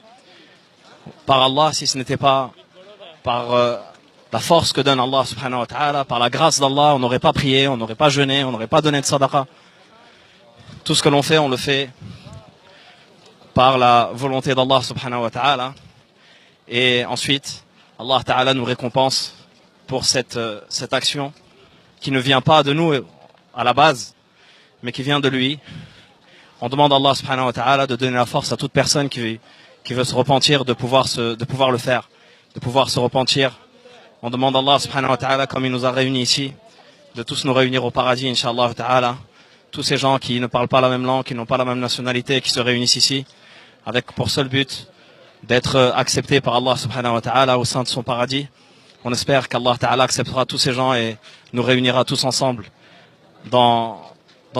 Par Allah, si ce n'était pas par la force que donne Allah subhanahu wa ta'ala, par la grâce d'Allah, on n'aurait pas prié, on n'aurait pas jeûné, on n'aurait pas donné de sadaqa. Tout ce que l'on fait, on le fait par la volonté d'Allah subhanahu wa ta'ala. Et ensuite, Allah ta'ala nous récompense pour cette action qui ne vient pas de nous à la base, mais qui vient de lui. On demande à Allah subhanahu wa ta'ala de donner la force à toute personne qui veut se repentir, de pouvoir le faire, de pouvoir se repentir. On demande à Allah subhanahu wa ta'ala, comme il nous a réunis ici, de tous nous réunir au paradis, inshallah ta'ala. Tous ces gens qui ne parlent pas la même langue, qui n'ont pas la même nationalité, qui se réunissent ici, avec pour seul but d'être acceptés par Allah subhanahu wa ta'ala au sein de son paradis. On espère qu'Allah ta'ala acceptera tous ces gens et nous réunira tous ensemble dans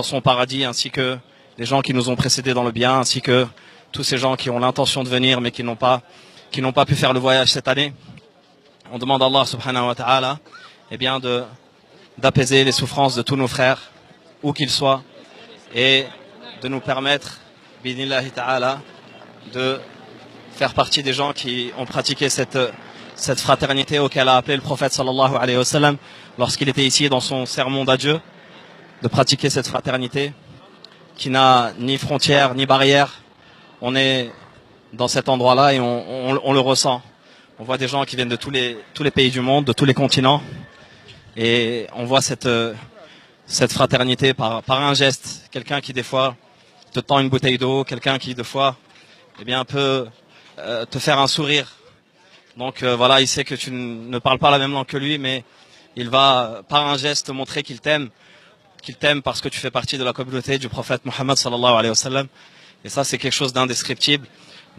son paradis, ainsi que les gens qui nous ont précédés dans le bien, ainsi que tous ces gens qui ont l'intention de venir mais qui n'ont pas pu faire le voyage cette année. On demande à Allah subhanahu wa ta'ala d'apaiser les souffrances de tous nos frères, où qu'ils soient, et de nous permettre, bidnillahi ta'ala, de faire partie des gens qui ont pratiqué cette fraternité auquel a appelé le prophète sallallahu alayhi wa sallam lorsqu'il était ici dans son sermon d'adieu, de pratiquer cette fraternité qui n'a ni frontières ni barrières. On est dans cet endroit-là et on le ressent. On voit des gens qui viennent de tous les pays du monde, de tous les continents, et on voit cette fraternité par un geste. Quelqu'un qui des fois te tend une bouteille d'eau, quelqu'un qui des fois peut te faire un sourire. Donc voilà, il sait que tu ne parles pas la même langue que lui, mais il va par un geste te montrer qu'il t'aime parce que tu fais partie de la communauté du prophète Mohammed sallallahu alayhi wa sallam. Et ça, c'est quelque chose d'indescriptible,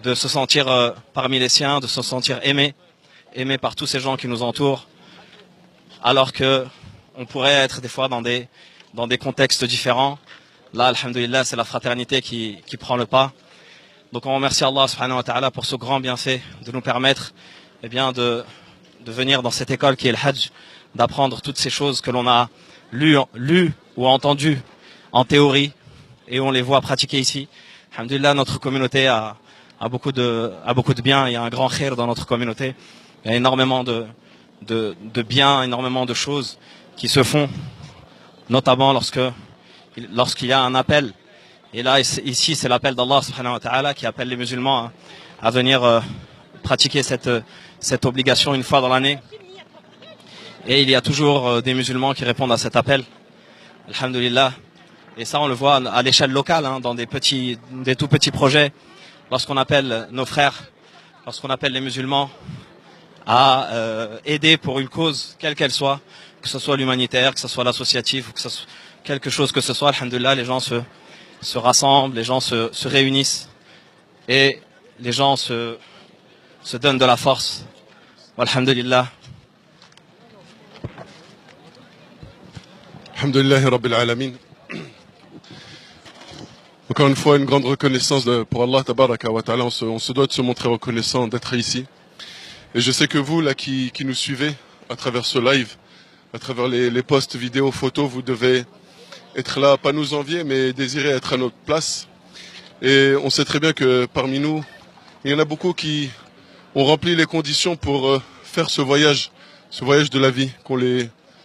de se sentir parmi les siens, de se sentir aimé par tous ces gens qui nous entourent, alors que on pourrait être des fois dans des contextes différents. Là, alhamdoulilah, c'est la fraternité qui prend le pas. Donc on remercie Allah subhanahu wa ta'ala pour ce grand bienfait de nous permettre de venir dans cette école qui est le Hajj, d'apprendre toutes ces choses que l'on a lues ou entendues en théorie et on les voit pratiquer ici. Alhamdulillah, notre communauté a beaucoup de bien, il y a un grand khair dans notre communauté. Il y a énormément de biens, énormément de choses qui se font, notamment lorsqu'il y a un appel. Et là, ici, c'est l'appel d'Allah subhanahu wa ta'ala qui appelle les musulmans à venir pratiquer cette obligation une fois dans l'année. Et il y a toujours des musulmans qui répondent à cet appel. Alhamdulillah. Et ça, on le voit à l'échelle locale, dans des tout petits projets. Lorsqu'on appelle nos frères, lorsqu'on appelle les musulmans à aider pour une cause, quelle qu'elle soit, que ce soit l'humanitaire, que ce soit l'associatif, ou que ce soit quelque chose que ce soit, alhamdulillah, les gens se rassemblent, les gens se réunissent et les gens se donnent de la force. Alhamdulillah. Alhamdulillah Rabbil Alamin. Encore une fois, une grande reconnaissance pour Allah Tabaraka wa Ta'ala. On se doit de se montrer reconnaissant d'être ici. Et je sais que vous, là, qui nous suivez à travers ce live, à travers les posts vidéos, photos, vous devez être là, pas nous envier, mais désirer être à notre place. Et on sait très bien que parmi nous, il y en a beaucoup qui ont rempli les conditions pour faire ce voyage de la vie,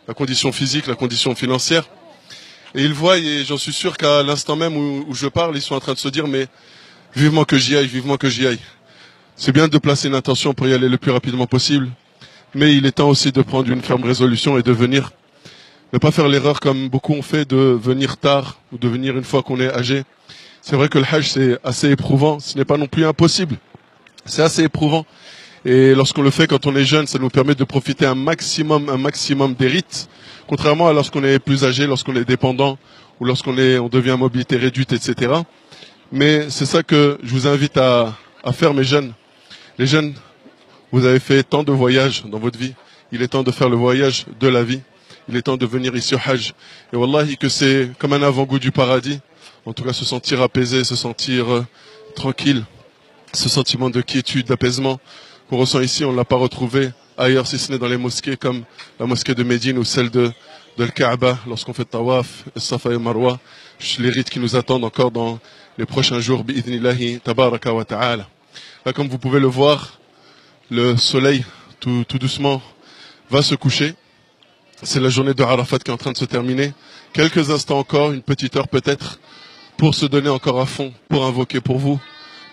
la condition physique, la condition financière. Et ils voient, et j'en suis sûr qu'à l'instant même où je parle, ils sont en train de se dire, mais vivement que j'y aille, vivement que j'y aille. C'est bien de placer une intention pour y aller le plus rapidement possible, mais il est temps aussi de prendre une ferme résolution et de venir. Ne pas faire l'erreur comme beaucoup ont fait de venir tard ou de venir une fois qu'on est âgé. C'est vrai que le Hajj c'est assez éprouvant, ce n'est pas non plus impossible. C'est assez éprouvant. Et lorsqu'on le fait quand on est jeune, ça nous permet de profiter un maximum des rites. Contrairement à lorsqu'on est plus âgé, lorsqu'on est dépendant ou lorsqu'on devient à mobilité réduite, etc. Mais c'est ça que je vous invite à faire, mes jeunes. Les jeunes, vous avez fait tant de voyages dans votre vie. Il est temps de faire le voyage de la vie. Il est temps de venir ici au Hajj. Et wallahi que c'est comme un avant-goût du paradis. En tout cas, se sentir apaisé, se sentir tranquille. Ce sentiment de quiétude, d'apaisement qu'on ressent ici, on ne l'a pas retrouvé ailleurs, si ce n'est dans les mosquées comme la mosquée de Médine ou celle de Kaaba, lorsqu'on fait Tawaf, Safa et Marwa, les rites qui nous attendent encore dans les prochains jours, bi'idhnillahi tabaraka wa ta'ala. Là, comme vous pouvez le voir, le soleil tout doucement va se coucher. C'est la journée de Arafat qui est en train de se terminer. Quelques instants encore, une petite heure peut-être, pour se donner encore à fond, pour invoquer pour vous,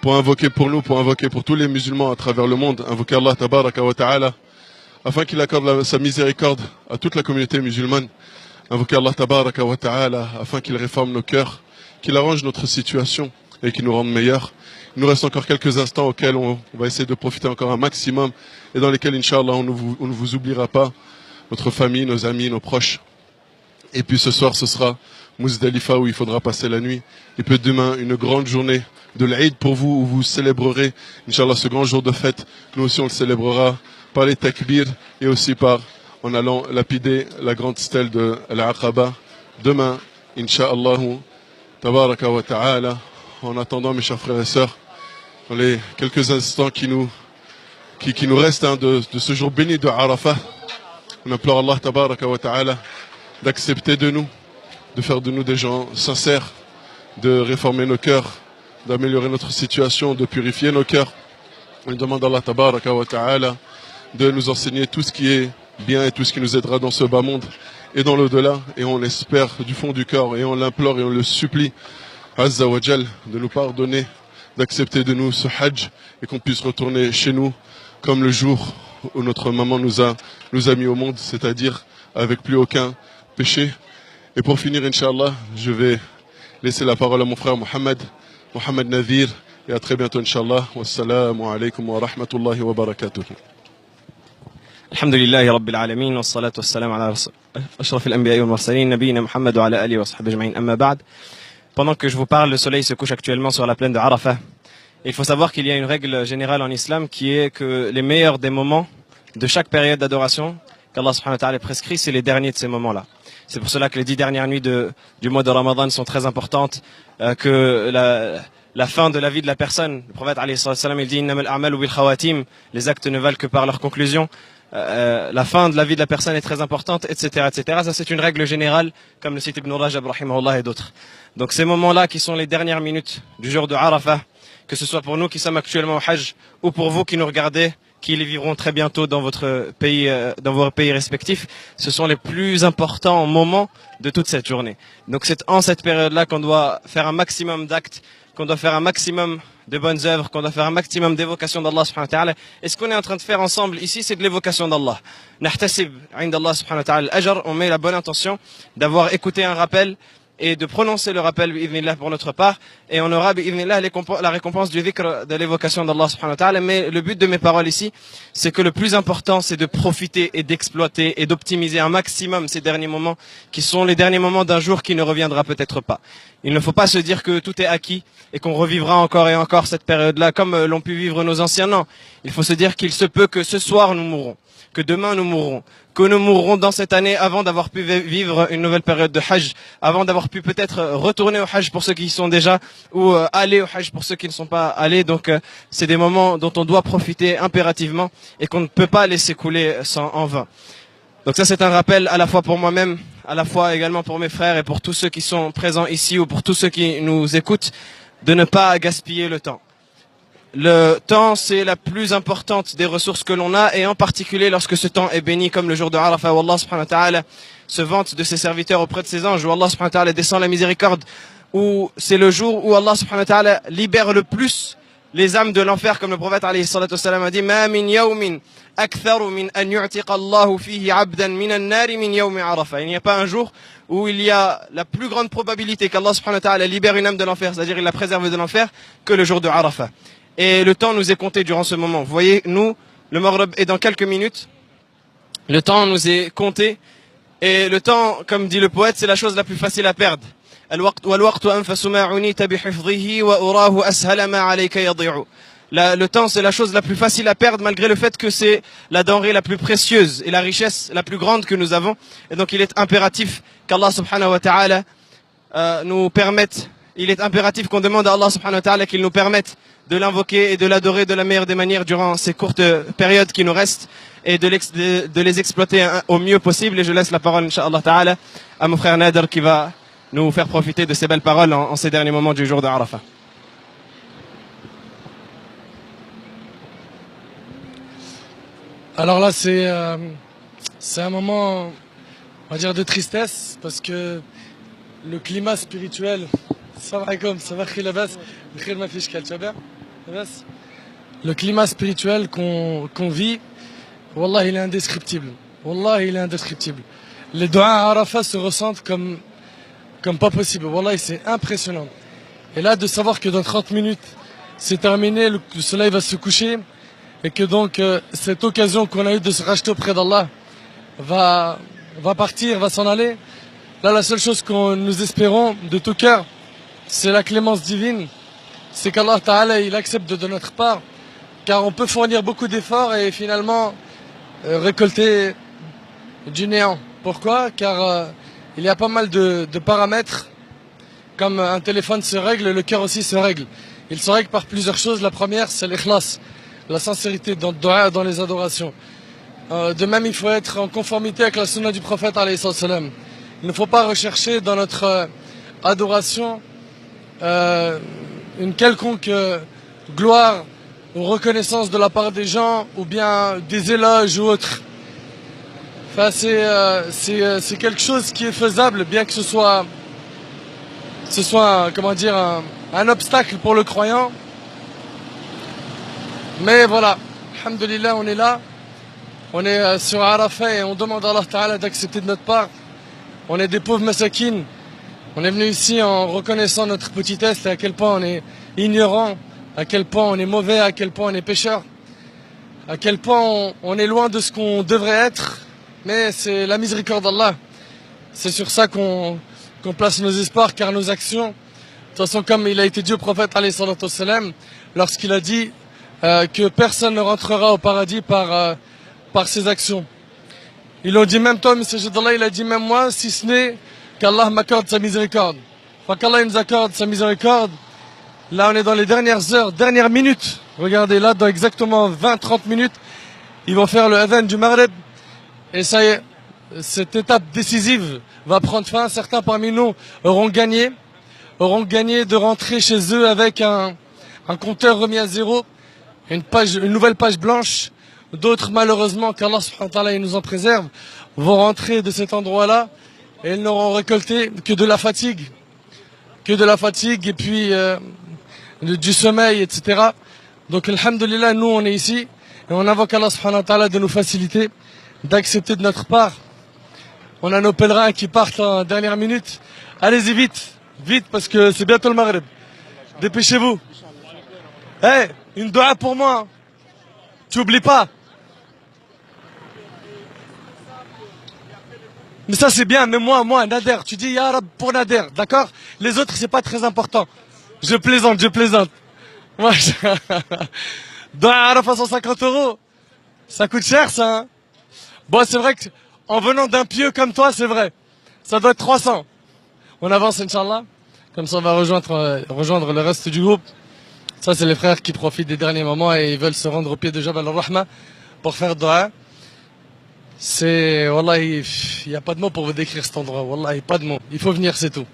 pour invoquer pour nous, pour invoquer pour tous les musulmans à travers le monde, invoquer Allah tabaraka wa ta'ala, afin qu'il accorde sa miséricorde à toute la communauté musulmane, invoquer Allah tabaraka wa ta'ala, afin qu'il réforme nos cœurs, qu'il arrange notre situation et qu'il nous rende meilleurs. Il nous reste encore quelques instants auxquels on va essayer de profiter encore un maximum et dans lesquels, Inch'Allah, on ne vous oubliera pas, notre famille, nos amis, nos proches. Et puis ce soir, ce sera Muzdalifa où il faudra passer la nuit. Et puis demain, une grande journée de l'Aïd pour vous où vous célébrerez, Inch'Allah, ce grand jour de fête. Nous aussi, on le célébrera par les takbir et aussi en allant lapider la grande stèle de l'Aqaba. Demain, Inch'Allah, tabaraka wa ta'ala. En attendant, mes chers frères et sœurs, dans les quelques instants qui nous restent de ce jour béni de Arafat, on implore Allah tabaraka wa ta'ala d'accepter de nous, de faire de nous des gens sincères, de réformer nos cœurs, d'améliorer notre situation, de purifier nos cœurs. On demande à Allah tabaraka wa ta'ala de nous enseigner tout ce qui est bien et tout ce qui nous aidera dans ce bas monde et dans l'au-delà. Et on l'espère du fond du cœur et on l'implore et on le supplie, Azza wa Jal, de nous pardonner, d'accepter de nous ce hajj et qu'on puisse retourner chez nous comme le jour où notre maman nous a mis au monde, c'est-à-dire avec plus aucun péché. Et pour finir, Inch'Allah, je vais laisser la parole à mon frère Mohamed Nadir, et à très bientôt, Inch'Allah. Wassalamu alaikum wa rahmatullahi wa barakatuh. Alhamdulillahi Rabbil Alamin, wa salatu wa salam ala ashraf al-anbiya wal mursalin, nabiyina Muhammad wa ala alihi wa sahbihi ajma'in, amma ba'd. Pendant que je vous parle, le soleil se couche actuellement sur la plaine de Arafat. Et il faut savoir qu'il y a une règle générale en islam qui est que les meilleurs des moments de chaque période d'adoration qu'Allah subhanahu wa ta'ala prescrit, c'est les derniers de ces moments-là. C'est pour cela que les 10 dernières nuits du mois de Ramadan sont très importantes, que la fin de la vie de la personne, le prophète alayhi salam, il dit innamal a'malu bil khawatim, les actes ne valent que par leur conclusion. La fin de la vie de la personne est très importante, etc., etc. Ça, c'est une règle générale, comme le cite Ibn Rajab, rahimahullah, et d'autres. Donc, ces moments-là qui sont les dernières minutes du jour de Arafat, que ce soit pour nous qui sommes actuellement au Hajj, ou pour vous qui nous regardez, qui les vivront très bientôt dans votre pays, dans vos pays respectifs, ce sont les plus importants moments de toute cette journée. Donc, c'est en cette période-là qu'on doit faire un maximum d'actes, qu'on doit faire un maximum de bonnes œuvres, qu'on doit faire un maximum d'évocation d'Allah subhanahu wa ta'ala. Et ce qu'on est en train de faire ensemble ici, c'est de l'évocation d'Allah. Nahtasib, indallah subhanahu wa ta'ala al-ajr, on met la bonne intention d'avoir écouté un rappel et de prononcer le rappel bi'idhnillah pour notre part, et on aura bi'idhnillah la récompense du dhikr, de l'évocation d'Allah subhanahu wa ta'ala. Mais le but de mes paroles ici, c'est que le plus important, c'est de profiter et d'exploiter et d'optimiser un maximum ces derniers moments, qui sont les derniers moments d'un jour qui ne reviendra peut-être pas. Il ne faut pas se dire que tout est acquis et qu'on revivra encore et encore cette période-là comme l'ont pu vivre nos anciens. Non, il faut se dire qu'il se peut que ce soir nous mourrons, que demain nous mourrons, que nous mourrons dans cette année avant d'avoir pu vivre une nouvelle période de Hajj, avant d'avoir pu peut-être retourner au Hajj pour ceux qui y sont déjà, ou aller au Hajj pour ceux qui ne sont pas allés. Donc c'est des moments dont on doit profiter impérativement et qu'on ne peut pas laisser couler en vain. Donc ça, c'est un rappel à la fois pour moi-même, à la fois également pour mes frères et pour tous ceux qui sont présents ici ou pour tous ceux qui nous écoutent, de ne pas gaspiller le temps. Le temps, c'est la plus importante des ressources que l'on a, et en particulier lorsque ce temps est béni, comme le jour de Arafat, où Allah subhanahu wa ta'ala se vante de ses serviteurs auprès de ses anges, où Allah subhanahu wa ta'ala descend la miséricorde, où c'est le jour où Allah subhanahu wa ta'ala libère le plus les âmes de l'enfer, comme le prophète alayhi salatu wassalam a dit, ma min yawmin aktharu min an yu'tiqa Allahu fihi 'abdan min an-nari min yawmi Arafah. Il n'y a pas un jour où il y a la plus grande probabilité qu'Allah subhanahu wa ta'ala libère une âme de l'enfer, c'est-à-dire il la préserve de l'enfer, que le jour de Arafah. Et le temps nous est compté durant ce moment. Vous voyez, nous, le Maghreb est dans quelques minutes. Le temps nous est compté. Et le temps, comme dit le poète, c'est la chose la plus facile à perdre. Le temps, c'est la chose la plus facile à perdre, malgré le fait que c'est la denrée la plus précieuse et la richesse la plus grande que nous avons. Et donc il est impératif qu'Allah subhanahu wa ta'ala nous permette, il est impératif qu'on demande à Allah subhanahu wa ta'ala qu'il nous permette de l'invoquer et de l'adorer de la meilleure des manières durant ces courtes périodes qui nous restent, et de les exploiter au mieux possible. Et je laisse la parole, Inch'Allah ta'ala, à mon frère Nader qui va nous faire profiter de ces belles paroles en ces derniers moments du jour de Arafat. Alors là, c'est C'est un moment, on va dire, de tristesse parce que le climat spirituel, le climat spirituel qu'on vit, Wallah, il est indescriptible. Wallah, il est indescriptible. Les doigts à Arafat se ressentent comme pas possible. Wallah, c'est impressionnant. Et là, de savoir que dans 30 minutes, c'est terminé, le soleil va se coucher, et que donc cette occasion qu'on a eue de se racheter auprès d'Allah va partir, va s'en aller. Là, la seule chose que nous espérons de tout cœur, c'est la clémence divine. C'est qu'Allah Ta'ala, il accepte de notre part, car on peut fournir beaucoup d'efforts et finalement récolter du néant. Pourquoi? Car il y a pas mal de paramètres. Comme un téléphone se règle, le cœur aussi se règle. Il se règle par plusieurs choses. La première, c'est l'ikhlas, la sincérité dans le dua, dans les adorations. De même, il faut être en conformité avec la sunna du prophète alayhi salam. Il ne faut pas rechercher dans notre adoration une quelconque gloire ou reconnaissance de la part des gens ou bien des éloges ou autres. Enfin, c'est quelque chose qui est faisable, bien que ce soit comment dire, un obstacle pour le croyant. Mais voilà, alhamdoulilah, on est là, on est sur Arafat et on demande à Allah Ta'ala d'accepter de notre part. On est des pauvres masakines, on est venu ici en reconnaissant notre petitesse et à quel point on est ignorant, à quel point on est mauvais, à quel point on est pécheur, à quel point on est loin de ce qu'on devrait être, mais c'est la miséricorde d'Allah. C'est sur ça qu'on place nos espoirs, car nos actions, de toute façon, comme il a été dit au prophète alayhi salatu wassalam, lorsqu'il a dit que personne ne rentrera au paradis par ses actions. Ils l'ont dit même toi, messager d'Allah, il a dit même moi, si ce n'est qu'Allah m'accorde sa miséricorde. Enfin, qu'Allah nous accorde sa miséricorde. Là, on est dans les dernières heures, dernières minutes. Regardez, là, dans exactement 20-30 minutes, ils vont faire le adhan du Maghreb. Et ça y est, cette étape décisive va prendre fin. Certains parmi nous auront gagné de rentrer chez eux avec un compteur remis à zéro, une nouvelle page blanche. D'autres, malheureusement, qu'Allah subhanahu wa ta'ala nous en préserve, vont rentrer de cet endroit-là et ils n'auront récolté que de la fatigue. Et puis du sommeil, etc. Donc, alhamdoulilah, nous, on est ici et on invoque Allah subhanahu wa ta'ala de nous faciliter, d'accepter de notre part. On a nos pèlerins qui partent en dernière minute. Allez-y vite, parce que c'est bientôt le Maghreb. Dépêchez-vous. Hey, une dua pour moi. Tu oublies pas. Mais ça c'est bien, mais moi, Nader, tu dis Ya Rab pour Nader, d'accord? Les autres c'est pas très important. Je plaisante. Moi, dua Arafat 150 €. Ça coûte cher ça, hein? Bon, c'est vrai que en venant d'un pieux comme toi, c'est vrai. Ça doit être 300. On avance, Inch'Allah. Comme ça, on va rejoindre le reste du groupe. Ça, c'est les frères qui profitent des derniers moments et ils veulent se rendre au pied de Jabal al-Rahma pour faire dua. Wallah, il n'y a pas de mots pour vous décrire cet endroit. Wallah, pas de mots. Il faut venir, c'est tout.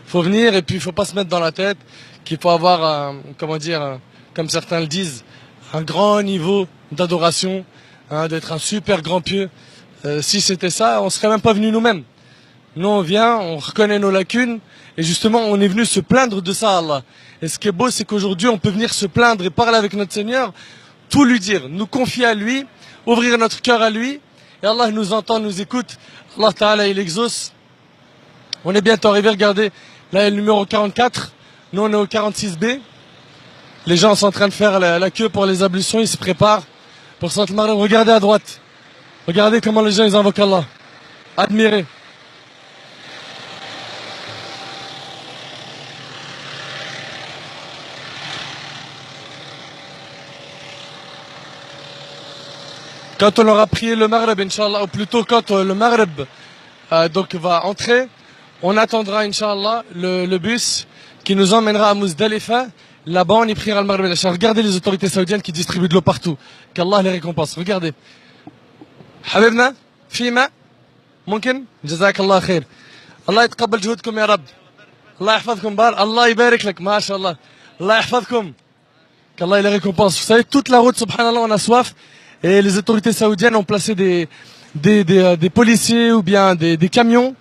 Il faut venir et puis il faut pas se mettre dans la tête qu'il faut avoir, comme certains le disent, un grand niveau d'adoration, d'être un super grand pieux. Si c'était ça, on serait même pas venu nous-mêmes. Nous, on vient, on reconnaît nos lacunes, et justement, on est venu se plaindre de ça, Allah. Et ce qui est beau, c'est qu'aujourd'hui, on peut venir se plaindre et parler avec notre Seigneur, tout lui dire, nous confier à lui, ouvrir notre cœur à lui, et Allah nous entend, nous écoute. Allah Ta'ala, il exauce. On est bientôt arrivé, regardez, là, il y a le numéro 44, nous, on est au 46B. Les gens sont en train de faire la queue pour les ablutions, ils se préparent pour Saint Maghreb. Regardez à droite. Regardez comment les gens ils invoquent Allah. Admirez. Quand on aura prié le Maghreb, Inch'Allah, ou plutôt quand le Maghreb donc va entrer, on attendra, Inch'Allah, le bus qui nous emmènera à Muzdalifa. Là-bas, on y priera le Maghreb. Regardez les autorités saoudiennes qui distribuent de l'eau partout. Qu'Allah les récompense. Regardez. حبيبنا في ماء ممكن جزاك الله خير الله يتقبل جهودكم يا رب الله يحفظكم بار الله يبارك لك ما شاء الله الله يحفظكم qu'Allah les récompense. Vous savez, toute la route, subhanallah, on a soif et les autorités saoudiennes ont placé des des policiers ou bien des camions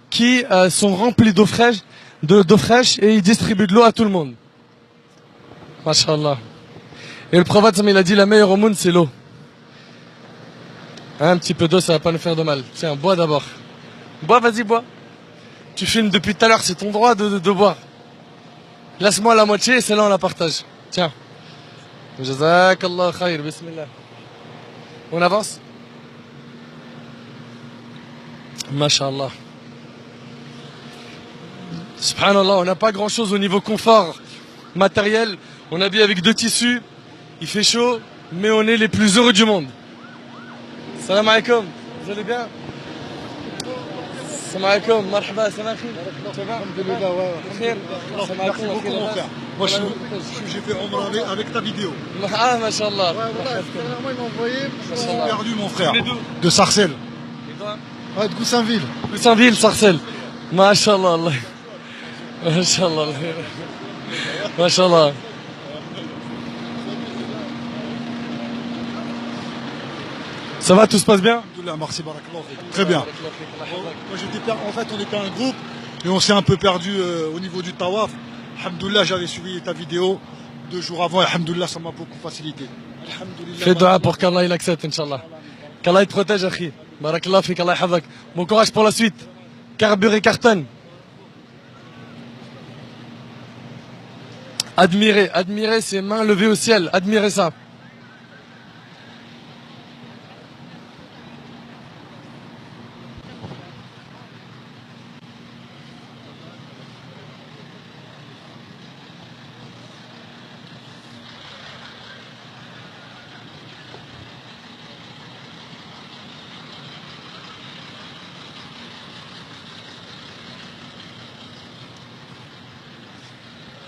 qui sont remplis d'eau fraîche et ils distribuent de l'eau à tout le monde. Masha'Allah. Et le prophète, il a dit la meilleure au monde, c'est l'eau. Un petit peu d'eau, ça va pas nous faire de mal. Tiens, bois d'abord. Bois, vas-y, bois. Tu filmes depuis tout à l'heure, c'est ton droit de boire. Laisse-moi la moitié et celle-là, on la partage. Tiens. Jazakallah khair, bismillah. On avance? Masha'Allah. Subhanallah, on n'a pas grand chose au niveau confort matériel. On habille avec 2 tissus. Il fait chaud, mais on est les plus heureux du monde. Salam alaikum. Vous allez bien? Salam alaikum. Marhaba, ça va? Ça va? Merci beaucoup mon frère. Moi j'ai fait Omra avec ta vidéo. Ah, mashallah. Ils m'ont envoyé, j'ai perdu mon frère. De Sarcelles. Et toi? Ouais, de Goussainville. Goussainville, Sarcelles. Mashallah. Mashallah. Mashallah. Ça va, tout se passe bien? Merci, barakallah. Très bien. En fait, on était un groupe et on s'est un peu perdu au niveau du tawaf. Alhamdoulilah, j'avais suivi ta vidéo 2 jours avant et alhamdoulilah, ça m'a beaucoup facilité. Fais dua pour qu'Allah il accepte, Inch'Allah. Qu'Allah il te protège, akhi. Barakallah fik, Allah yahfazak. Bon courage pour la suite. Carbure et cartonne. Admirez ses mains levées au ciel. Admirez ça.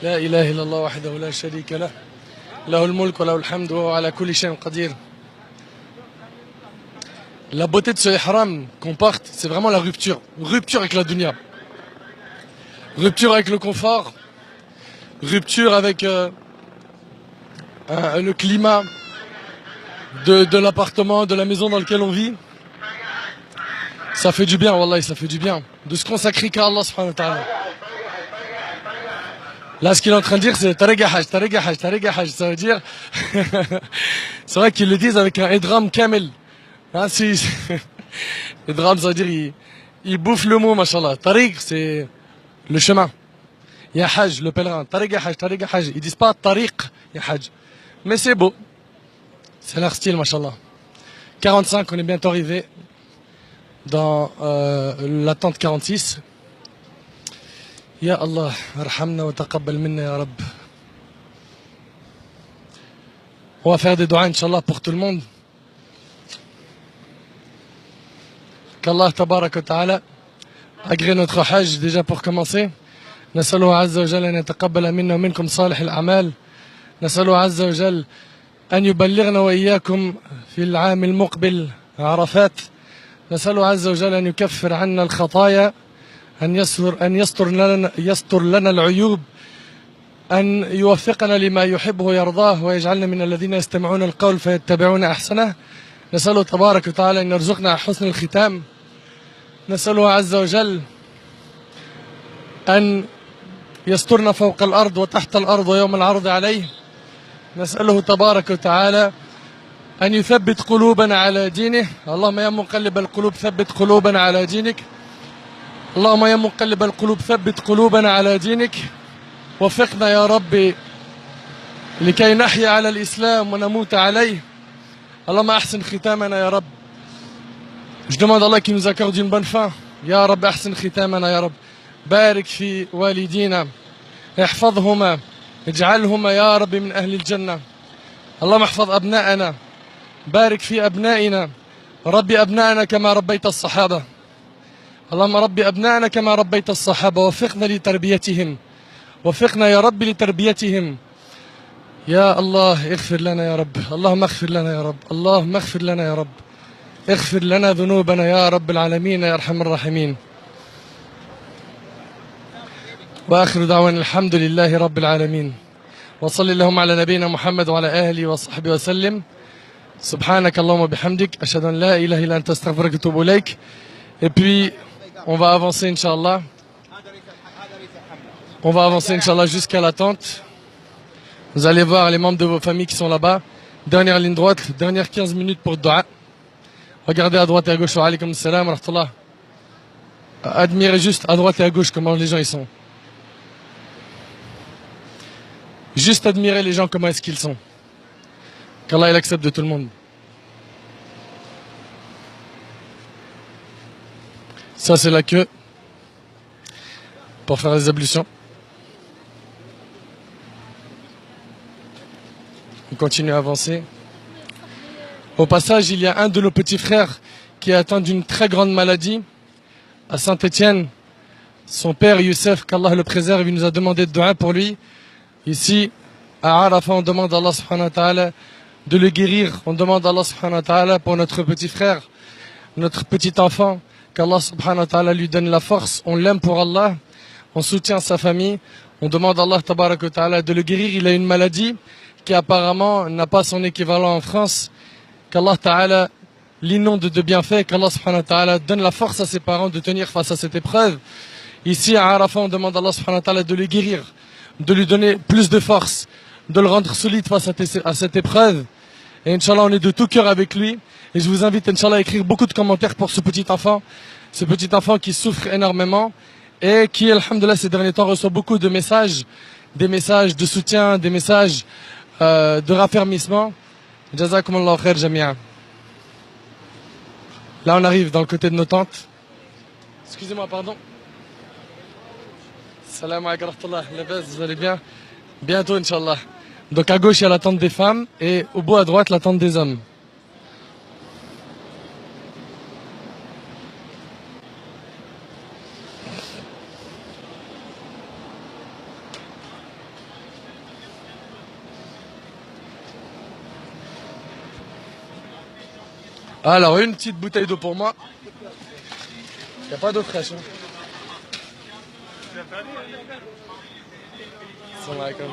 لا إله إلا الله وحده لا شريك له له الملك وله الحمد وهو على كل شيء قدير. La beauté de ce ihram qu'on porte, c'est vraiment la rupture. Rupture avec la dunya. Rupture avec le confort. Rupture avec le climat de l'appartement, de la maison dans laquelle on vit. Ça fait du bien, wallah, ça fait du bien. De se consacrer qu'à Allah subhanahu wa ta'ala. Là, ce qu'il est en train de dire, c'est Tariqa Hajj, Tariqa Hajj, Tariqa Hajj. Ça veut dire. C'est vrai qu'ils le disent avec un idram kamel. Hein, si. Idram, ça veut dire il bouffe le mot, mashallah. Tariq, c'est le chemin. Il y a Hajj, le pèlerin. Tariqa Hajj, Tariqa Hajj. Ils disent pas Tariq, il y a Hajj. Mais c'est beau. C'est leur style, mashallah. 45, on est bientôt arrivé dans la tente 46. Ya Allah, arhamna wa taqabbal minna ya Rabb. On va faire des doigts, Inch'Allah, pour tout le monde. Qu'Allah, tabarak wa ta'ala, agrée notre hajj, déjà pour commencer. نسأله عز وجل أن يتقبل منا ومنكم صالح الأعمال. نسأله عز وجل أن يبلغنا وإياكم في العام المقبل عرفات. نسأله عز وجل أن يكفر عنا الخطايا. أن يستر لنا العيوب. أن يوفقنا لما يحبه ويرضاه ويجعلنا من الذين يستمعون القول فيتبعون أحسنه. نسأله تبارك وتعالى أن يرزقنا حسن الختام. نسأله عز وجل أن يسترنا فوق الأرض وتحت الأرض ويوم العرض عليه. نسأله تبارك وتعالى أن يثبت قلوبنا على دينه. اللهم يا مقلب القلوب ثبت قلوبنا على دينك. اللهم يا مقلب القلوب ثبت قلوبنا على دينك. وفقنا يا ربي لكي نحيا على الإسلام ونموت عليه. اللهم أحسن ختامنا يا رب. Je demande à Allah qui nous accorde une bonne fin. يا رب أحسن ختامنا يا رب. بارك في والدينا. احفظهما. اجعلهما يا رب من أهل الجنة. اللهم احفظ أبناءنا. بارك في أبنائنا. ربي أبناءنا كما ربيت الصحابة. اللهم ربي أبناءنا كما ربيت الصحابة. وفقنا لتربيتهم. وفقنا يا رب لتربيتهم. يا الله اغفر لنا يا رب. اللهم اغفر لنا يا رب. اللهم اغفر لنا يا رب. اغفر لنا ذنوبنا يا رب العالمين يا أرحم الراحمين. وآخر دعوانا الحمد لله رب العالمين. وصلى اللهم على نبينا محمد وعلى آله وصحبه وسلم. Subhanak Allahumma bihamdik, ashhadu an la ilaha illa anta astaghfiruka wa atubu ilaik. Et puis, on va avancer, Inch'Allah. On va avancer, Inch'Allah, jusqu'à la tente. Vous allez voir les membres de vos familles qui sont là-bas. Dernière ligne droite, dernière 15 minutes pour le dua. Regardez à droite et à gauche. Wa alaykum salam wa rahmatullah. Admirez juste à droite et à gauche comment les gens ils sont. Juste admirer les gens comment est-ce qu'ils sont. Qu'Allah il accepte de tout le monde. Ça c'est la queue pour faire les ablutions. On continue à avancer. Au passage, il y a un de nos petits frères qui est atteint d'une très grande maladie à Saint-Étienne. Son père Youssef, qu'Allah le préserve, il nous a demandé de dua pour lui. Ici, à Arafat, on demande à Allah subhanahu wa ta'ala de le guérir. On demande à Allah subhanahu wa ta'ala pour notre petit frère, notre petit enfant, qu'Allah subhanahu wa ta'ala lui donne la force. On l'aime pour Allah, on soutient sa famille. On demande à Allah tabarak wa ta'ala de le guérir. Il a une maladie qui apparemment n'a pas son équivalent en France. Qu'Allah ta'ala l'inonde de bienfaits, qu'Allah subhanahu wa ta'ala donne la force à ses parents de tenir face à cette épreuve. Ici à Arafat, on demande à Allah subhanahu wa ta'ala de le guérir, de lui donner plus de force, de le rendre solide face à cette épreuve. Et Inch'Allah, on est de tout cœur avec lui. Et je vous invite, Inch'Allah, à écrire beaucoup de commentaires pour ce petit enfant qui souffre énormément et qui, alhamdoulilah, ces derniers temps reçoit beaucoup de messages, des messages de soutien, des messages de raffermissement. Jazakumullahu khair jami'a. Là, on arrive dans le côté de nos tentes. Excusez-moi, pardon. Salam alaikum wa rahmatullah. Vous allez bien? Bientôt, Inch'Allah. Donc à gauche, il y a la tente des femmes et au bout à droite, la tente des hommes. Alors, une petite bouteille d'eau pour moi. Il n'y a pas d'eau fraîche. Hein. Salam alaikum.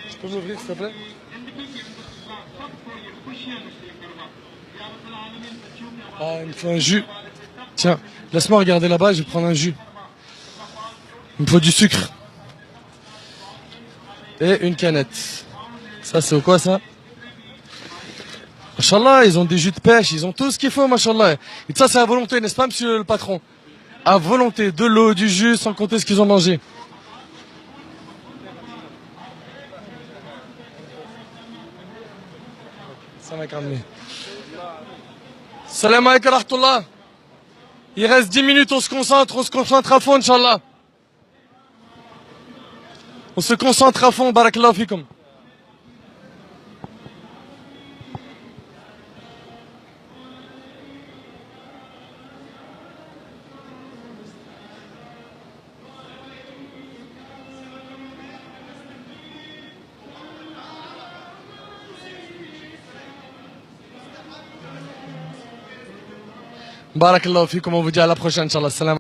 Tu peux m'ouvrir s'il te plaît? Ah, il me faut un jus. Tiens, laisse-moi regarder là-bas, je vais prendre un jus. Il me faut du sucre. Et une canette. Ça, c'est au quoi ça? Machallah, ils ont des jus de pêche, ils ont tout ce qu'il faut, machallah. Et ça, c'est à volonté, n'est-ce pas, monsieur le patron? À volonté, de l'eau, du jus, sans compter ce qu'ils ont mangé. Salam alaikum wa rahmatullah. Il reste 10 minutes, on se concentre à fond, Inch'Allah. On se concentre à fond, barakallahu fikum. Barakallahu fikum, on vous dit à la prochaine, Inch'Allah. Salam.